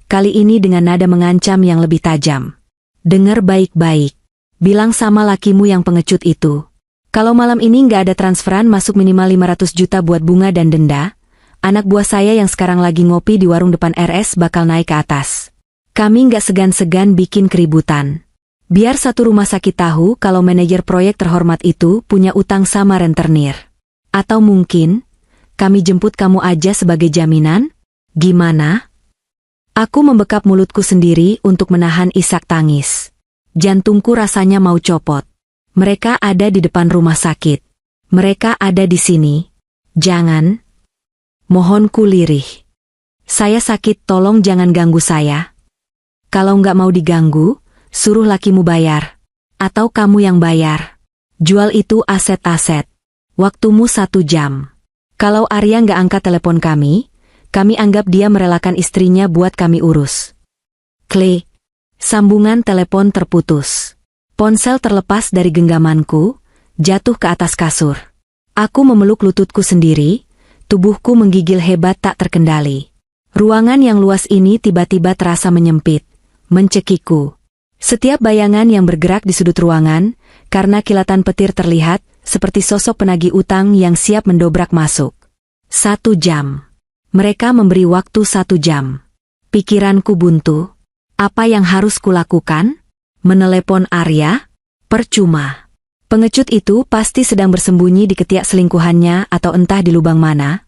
kali ini dengan nada mengancam yang lebih tajam. Dengar baik-baik. Bilang sama lakimu yang pengecut itu. Kalau malam ini nggak ada transferan masuk minimal 500 juta buat bunga dan denda, anak buah saya yang sekarang lagi ngopi di warung depan RS bakal naik ke atas. Kami nggak segan-segan bikin keributan. Biar satu rumah sakit tahu kalau manajer proyek terhormat itu punya utang sama rentenir. Atau mungkin, kami jemput kamu aja sebagai jaminan? Gimana? Aku membekap mulutku sendiri untuk menahan isak tangis. Jantungku rasanya mau copot. Mereka ada di depan rumah sakit. Mereka ada di sini. Jangan. Mohonku lirih. Saya sakit, tolong jangan ganggu saya. Kalau nggak mau diganggu, suruh lakimu bayar. Atau kamu yang bayar. Jual itu aset-aset. Waktumu 1 jam. Kalau Arya nggak angkat telepon kami anggap dia merelakan istrinya buat kami urus. Klik. Sambungan telepon terputus. Ponsel terlepas dari genggamanku, jatuh ke atas kasur. Aku memeluk lututku sendiri, tubuhku menggigil hebat tak terkendali. Ruangan yang luas ini tiba-tiba terasa menyempit, mencekikku. Setiap bayangan yang bergerak di sudut ruangan, karena kilatan petir terlihat, seperti sosok penagih utang yang siap mendobrak masuk. 1 jam. Mereka memberi waktu 1 jam. Pikiranku buntu. Apa yang harus kulakukan? Menelepon Arya? Percuma. Pengecut itu pasti sedang bersembunyi di ketiak selingkuhannya atau entah di lubang mana,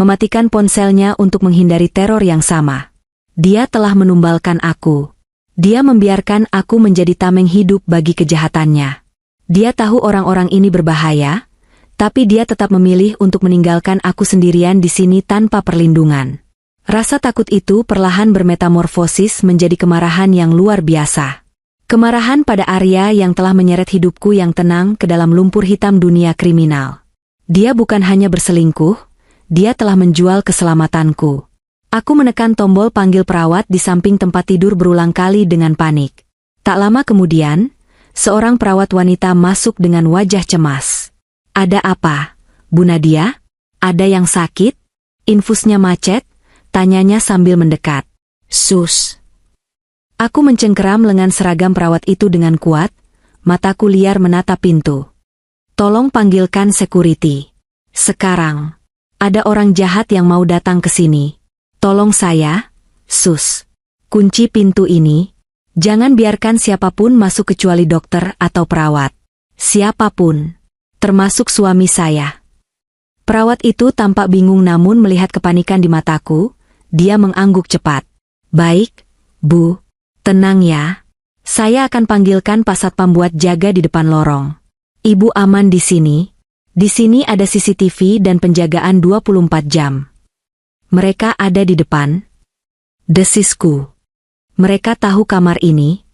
mematikan ponselnya untuk menghindari teror yang sama. Dia telah menumbalkan aku. Dia membiarkan aku menjadi tameng hidup bagi kejahatannya. Dia tahu orang-orang ini berbahaya, tapi dia tetap memilih untuk meninggalkan aku sendirian di sini tanpa perlindungan. Rasa takut itu perlahan bermetamorfosis menjadi kemarahan yang luar biasa. Kemarahan pada Arya yang telah menyeret hidupku yang tenang ke dalam lumpur hitam dunia kriminal. Dia bukan hanya berselingkuh, dia telah menjual keselamatanku. Aku menekan tombol panggil perawat di samping tempat tidur berulang kali dengan panik. Tak lama kemudian, seorang perawat wanita masuk dengan wajah cemas. Ada apa, Bu Nadia? Ada yang sakit? Infusnya macet? Tanyanya sambil mendekat. Sus. Aku mencengkeram lengan seragam perawat itu dengan kuat, mataku liar menatap pintu. Tolong panggilkan security. Sekarang. Ada orang jahat yang mau datang ke sini. Tolong saya, Sus. Kunci pintu ini. Jangan biarkan siapapun masuk kecuali dokter atau perawat. Siapapun. Termasuk suami saya. Perawat itu tampak bingung namun melihat kepanikan di mataku, dia mengangguk cepat. Baik, Bu. Tenang ya. Saya akan panggilkan Pak Satpam buat jaga di depan lorong. Ibu aman di sini. Di sini ada CCTV dan penjagaan 24 jam. Mereka ada di depan. Desisku. Mereka tahu kamar ini.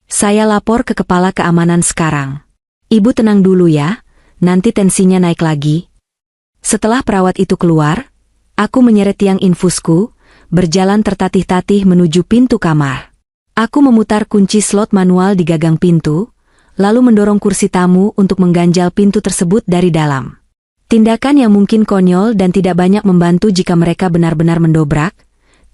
Saya lapor ke kepala keamanan sekarang. Ibu tenang dulu ya, nanti tensinya naik lagi. Setelah perawat itu keluar, aku menyeret tiang infusku, berjalan tertatih-tatih menuju pintu kamar. Aku memutar kunci slot manual di gagang pintu, lalu mendorong kursi tamu untuk mengganjal pintu tersebut dari dalam. Tindakan yang mungkin konyol dan tidak banyak membantu jika mereka benar-benar mendobrak,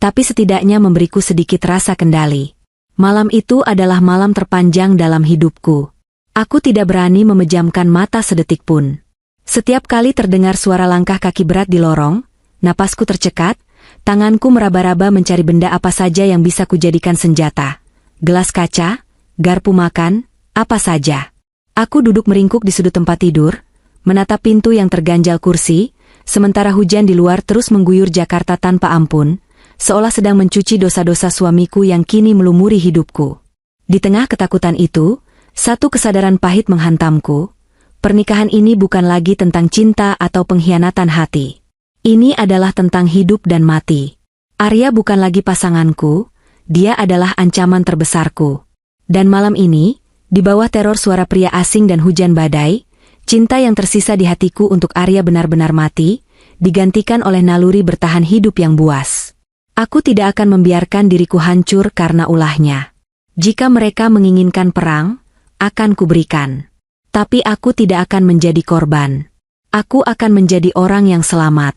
tapi setidaknya memberiku sedikit rasa kendali. Malam itu adalah malam terpanjang dalam hidupku. Aku tidak berani memejamkan mata sedetik pun. Setiap kali terdengar suara langkah kaki berat di lorong, napasku tercekat, tanganku meraba-raba mencari benda apa saja yang bisa kujadikan senjata. Gelas kaca, garpu makan, apa saja. Aku duduk meringkuk di sudut tempat tidur, menatap pintu yang terganjal kursi, sementara hujan di luar terus mengguyur Jakarta tanpa ampun, seolah sedang mencuci dosa-dosa suamiku yang kini melumuri hidupku. Di tengah ketakutan itu, satu kesadaran pahit menghantamku. Pernikahan ini bukan lagi tentang cinta atau pengkhianatan hati. Ini adalah tentang hidup dan mati. Arya bukan lagi pasanganku, dia adalah ancaman terbesarku. Dan malam ini, di bawah teror suara pria asing dan hujan badai, cinta yang tersisa di hatiku untuk Arya benar-benar mati, digantikan oleh naluri bertahan hidup yang buas. Aku tidak akan membiarkan diriku hancur karena ulahnya. Jika mereka menginginkan perang, akan kuberikan. Tapi aku tidak akan menjadi korban. Aku akan menjadi orang yang selamat.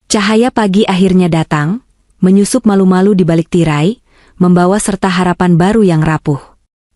Cahaya pagi akhirnya datang, menyusup malu-malu di balik tirai, membawa serta harapan baru yang rapuh.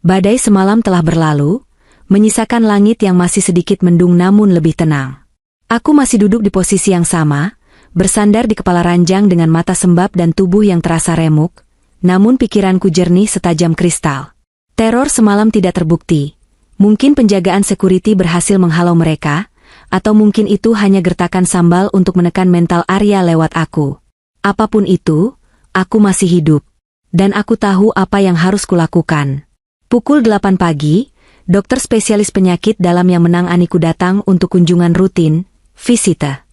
Badai semalam telah berlalu, menyisakan langit yang masih sedikit mendung namun lebih tenang. Aku masih duduk di posisi yang sama, bersandar di kepala ranjang dengan mata sembab dan tubuh yang terasa remuk, namun pikiranku jernih setajam kristal. Teror semalam tidak terbukti. Mungkin penjagaan security berhasil menghalau mereka, atau mungkin itu hanya gertakan sambal untuk menekan mental Arya lewat aku. Apapun itu, aku masih hidup. Dan aku tahu apa yang harus kulakukan. Pukul 8 pagi, dokter spesialis penyakit dalam yang menanganiku datang untuk kunjungan rutin, visita.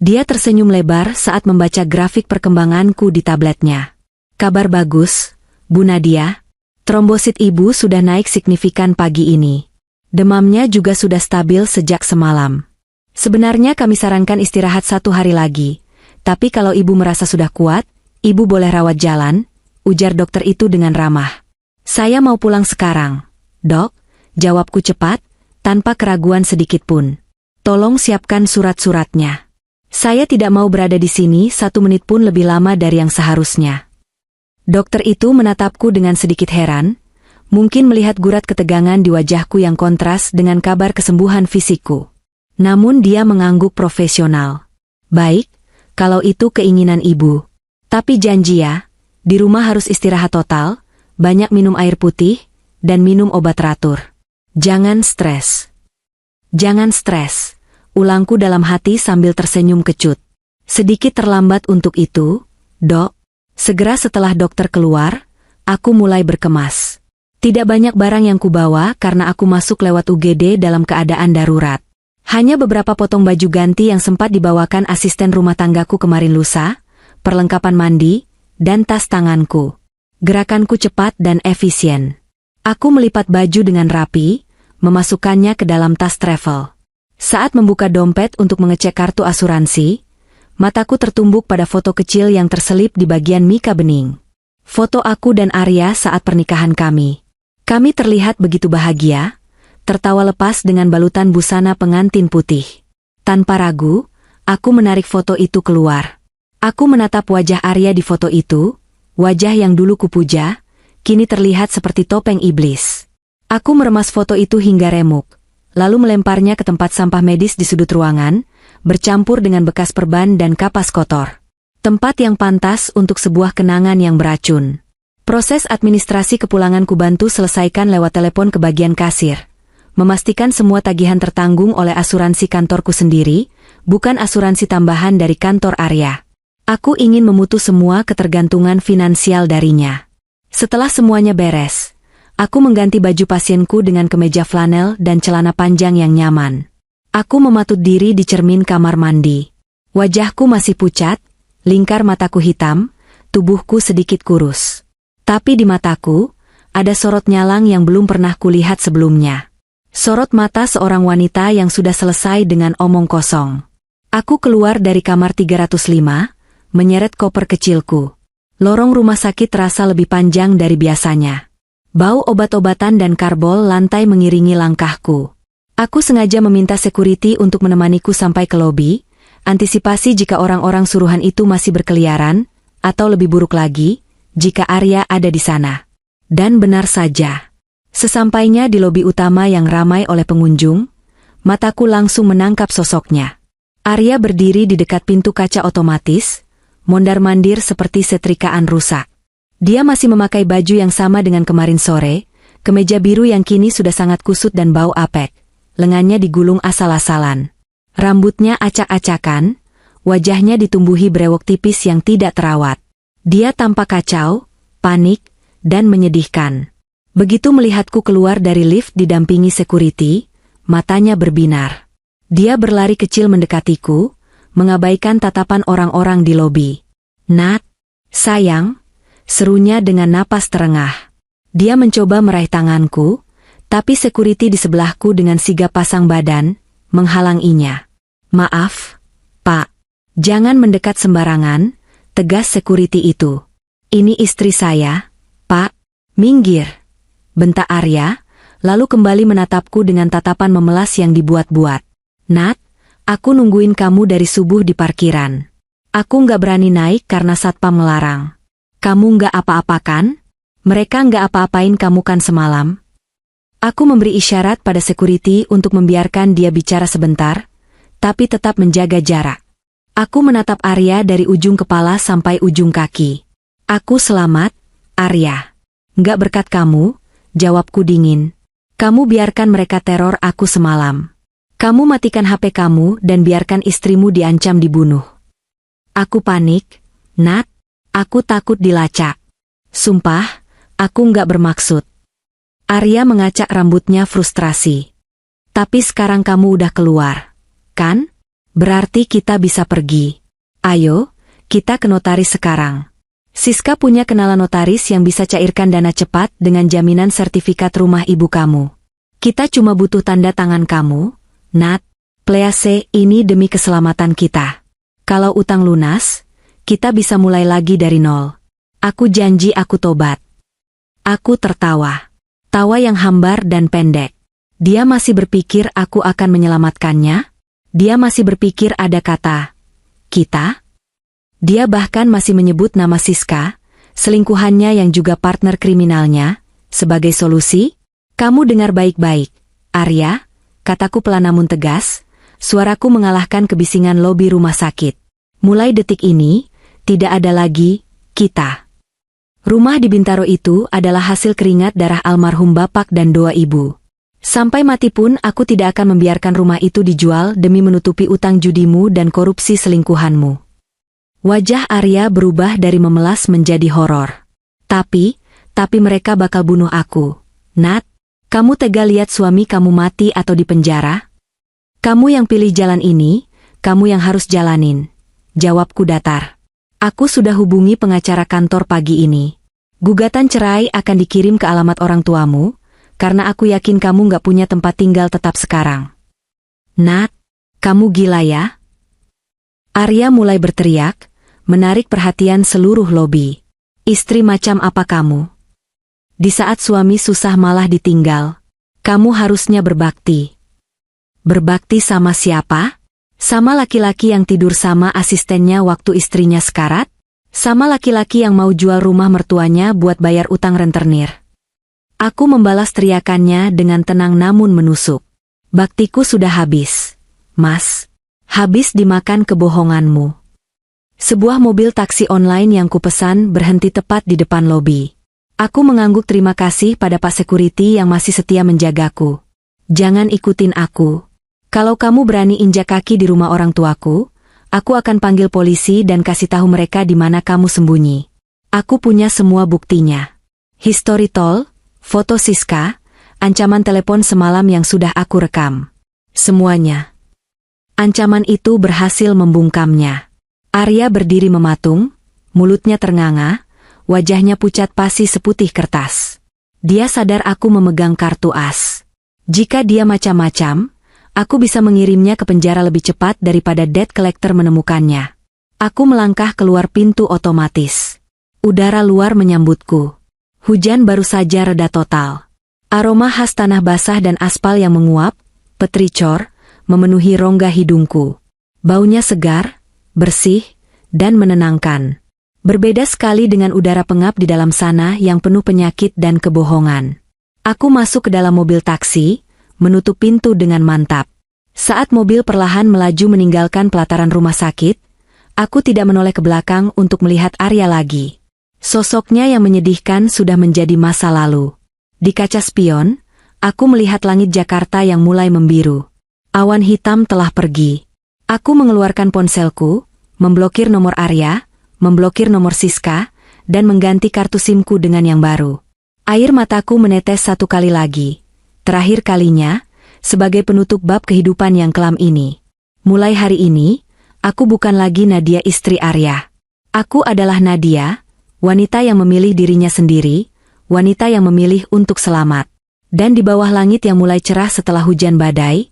Dia tersenyum lebar saat membaca grafik perkembanganku di tabletnya. Kabar bagus, Bu Nadia. Trombosit ibu sudah naik signifikan pagi ini. Demamnya juga sudah stabil sejak semalam. Sebenarnya kami sarankan istirahat 1 hari lagi, tapi kalau ibu merasa sudah kuat, ibu boleh rawat jalan, ujar dokter itu dengan ramah. Saya mau pulang sekarang, Dok, jawabku cepat, tanpa keraguan sedikit pun. Tolong siapkan surat-suratnya. Saya tidak mau berada di sini 1 menit pun lebih lama dari yang seharusnya. Dokter itu menatapku dengan sedikit heran, mungkin melihat gurat ketegangan di wajahku yang kontras dengan kabar kesembuhan fisikku. Namun dia mengangguk profesional. Baik, kalau itu keinginan ibu. Tapi janji ya, di rumah harus istirahat total, banyak minum air putih, dan minum obat teratur. Jangan stres. Jangan stres, ulangku dalam hati sambil tersenyum kecut. Sedikit terlambat untuk itu, Dok. Segera setelah dokter keluar, aku mulai berkemas. Tidak banyak barang yang kubawa karena aku masuk lewat UGD dalam keadaan darurat. Hanya beberapa potong baju ganti yang sempat dibawakan asisten rumah tanggaku kemarin lusa, perlengkapan mandi, dan tas tanganku. Gerakanku cepat dan efisien. Aku melipat baju dengan rapi, memasukkannya ke dalam tas travel. Saat membuka dompet untuk mengecek kartu asuransi, mataku tertumbuk pada foto kecil yang terselip di bagian mika bening. Foto aku dan Arya saat pernikahan kami. Kami terlihat begitu bahagia, tertawa lepas dengan balutan busana pengantin putih. Tanpa ragu, aku menarik foto itu keluar. Aku menatap wajah Arya di foto itu, wajah yang dulu kupuja, kini terlihat seperti topeng iblis. Aku meremas foto itu hingga remuk, lalu melemparnya ke tempat sampah medis di sudut ruangan, bercampur dengan bekas perban dan kapas kotor. Tempat yang pantas untuk sebuah kenangan yang beracun. Proses administrasi kepulanganku bantu selesaikan lewat telepon ke bagian kasir. Memastikan semua tagihan tertanggung oleh asuransi kantorku sendiri, bukan asuransi tambahan dari kantor Arya. Aku ingin memutus semua ketergantungan finansial darinya. Setelah semuanya beres, aku mengganti baju pasienku dengan kemeja flanel dan celana panjang yang nyaman. Aku mematut diri di cermin kamar mandi. Wajahku masih pucat, lingkar mataku hitam, tubuhku sedikit kurus. Tapi di mataku, ada sorot nyalang yang belum pernah kulihat sebelumnya. Sorot mata seorang wanita yang sudah selesai dengan omong kosong. Aku keluar dari kamar 305, menyeret koper kecilku. Lorong rumah sakit terasa lebih panjang dari biasanya. Bau obat-obatan dan karbol lantai mengiringi langkahku. Aku sengaja meminta security untuk menemaniku sampai ke lobi, antisipasi jika orang-orang suruhan itu masih berkeliaran, atau lebih buruk lagi, jika Arya ada di sana. Dan benar saja. Sesampainya di lobi utama yang ramai oleh pengunjung, mataku langsung menangkap sosoknya. Arya berdiri di dekat pintu kaca otomatis, mondar-mandir seperti setrikaan rusak. Dia masih memakai baju yang sama dengan kemarin sore, kemeja biru yang kini sudah sangat kusut dan bau apek. Lengannya digulung asal-asalan. Rambutnya acak-acakan, wajahnya ditumbuhi brewok tipis yang tidak terawat. Dia tampak kacau, panik, dan menyedihkan. Begitu melihatku keluar dari lift didampingi security, matanya berbinar. Dia berlari kecil mendekatiku, mengabaikan tatapan orang-orang di lobi. "Nat, sayang," serunya dengan napas terengah. Dia mencoba meraih tanganku, tapi security di sebelahku dengan sigap pasang badan, menghalanginya. "Maaf, Pak. Jangan mendekat sembarangan," tegas security itu. "Ini istri saya, Pak." "Minggir," bentak Arya, lalu kembali menatapku dengan tatapan memelas yang dibuat-buat. "Nat, aku nungguin kamu dari subuh di parkiran. Aku nggak berani naik karena satpam melarang. Kamu nggak apa-apa kan? Mereka nggak apa-apain kamu kan semalam?" Aku memberi isyarat pada security untuk membiarkan dia bicara sebentar, tapi tetap menjaga jarak. Aku menatap Arya dari ujung kepala sampai ujung kaki. "Aku selamat, Arya." "Nggak berkat kamu," jawabku dingin. "Kamu biarkan mereka teror aku semalam. Kamu matikan HP kamu dan biarkan istrimu diancam dibunuh." Aku panik. "Nat, aku takut dilacak. Sumpah, aku nggak bermaksud." Arya mengacak rambutnya frustrasi. "Tapi sekarang kamu udah keluar, kan? Berarti kita bisa pergi. Ayo, kita ke notaris sekarang. Siska punya kenalan notaris yang bisa cairkan dana cepat dengan jaminan sertifikat rumah ibu kamu. Kita cuma butuh tanda tangan kamu, Nat. Please, ini demi keselamatan kita. Kalau utang lunas, kita bisa mulai lagi dari nol. Aku janji aku tobat." Aku tertawa. Tawa yang hambar dan pendek. Dia masih berpikir aku akan menyelamatkannya? Dia masih berpikir ada kata kita? Dia bahkan masih menyebut nama Siska, selingkuhannya yang juga partner kriminalnya, sebagai solusi? "Kamu dengar baik-baik, Arya," kataku pelan namun tegas, suaraku mengalahkan kebisingan lobi rumah sakit. "Mulai detik ini, tidak ada lagi kita." Rumah di Bintaro itu adalah hasil keringat darah almarhum bapak dan doa ibu. Sampai mati pun aku tidak akan membiarkan rumah itu dijual demi menutupi utang judimu dan korupsi selingkuhanmu. Wajah Arya berubah dari memelas menjadi horor. Tapi mereka bakal bunuh aku. "Nat, kamu tega lihat suami kamu mati atau di penjara? Kamu yang pilih jalan ini, kamu yang harus jalanin." Jawabku datar. "Aku sudah hubungi pengacara kantor pagi ini. Gugatan cerai akan dikirim ke alamat orang tuamu, karena aku yakin kamu nggak punya tempat tinggal tetap sekarang." "Nat, kamu gila ya?" Arya mulai berteriak, menarik perhatian seluruh lobi. "Istri macam apa kamu? Di saat suami susah malah ditinggal. Kamu harusnya berbakti." "Berbakti sama siapa? Sama laki-laki yang tidur sama asistennya waktu istrinya sekarat? Sama laki-laki yang mau jual rumah mertuanya buat bayar utang rentenir?" Aku membalas teriakannya dengan tenang namun menusuk. "Baktiku sudah habis, Mas. Habis dimakan kebohonganmu." Sebuah mobil taksi online yang kupesan berhenti tepat di depan lobi. Aku mengangguk terima kasih pada Pak Security yang masih setia menjagaku. "Jangan ikutin aku. Kalau kamu berani injak kaki di rumah orang tuaku, aku akan panggil polisi dan kasih tahu mereka di mana kamu sembunyi. Aku punya semua buktinya. History tol, foto Siska, ancaman telepon semalam yang sudah aku rekam. Semuanya." Ancaman itu berhasil membungkamnya. Arya berdiri mematung, mulutnya ternganga, wajahnya pucat pasi seputih kertas. Dia sadar aku memegang kartu as. Jika dia macam-macam, aku bisa mengirimnya ke penjara lebih cepat daripada debt collector menemukannya. Aku melangkah keluar pintu otomatis. Udara luar menyambutku. Hujan baru saja reda total. Aroma khas tanah basah dan aspal yang menguap, petricor, memenuhi rongga hidungku. Baunya segar, bersih, dan menenangkan. Berbeda sekali dengan udara pengap di dalam sana yang penuh penyakit dan kebohongan. Aku masuk ke dalam mobil taksi, menutup pintu dengan mantap. Saat mobil perlahan melaju meninggalkan pelataran rumah sakit, aku tidak menoleh ke belakang untuk melihat Arya lagi. Sosoknya yang menyedihkan sudah menjadi masa lalu. Di kaca spion, aku melihat langit Jakarta yang mulai membiru. Awan hitam telah pergi. Aku mengeluarkan ponselku, memblokir nomor Arya, memblokir nomor Siska, dan mengganti kartu SIM-ku dengan yang baru. Air mataku menetes satu kali lagi. Terakhir kalinya, sebagai penutup bab kehidupan yang kelam ini. Mulai hari ini, aku bukan lagi Nadia istri Arya. Aku adalah Nadia, wanita yang memilih dirinya sendiri, wanita yang memilih untuk selamat. Dan di bawah langit yang mulai cerah setelah hujan badai,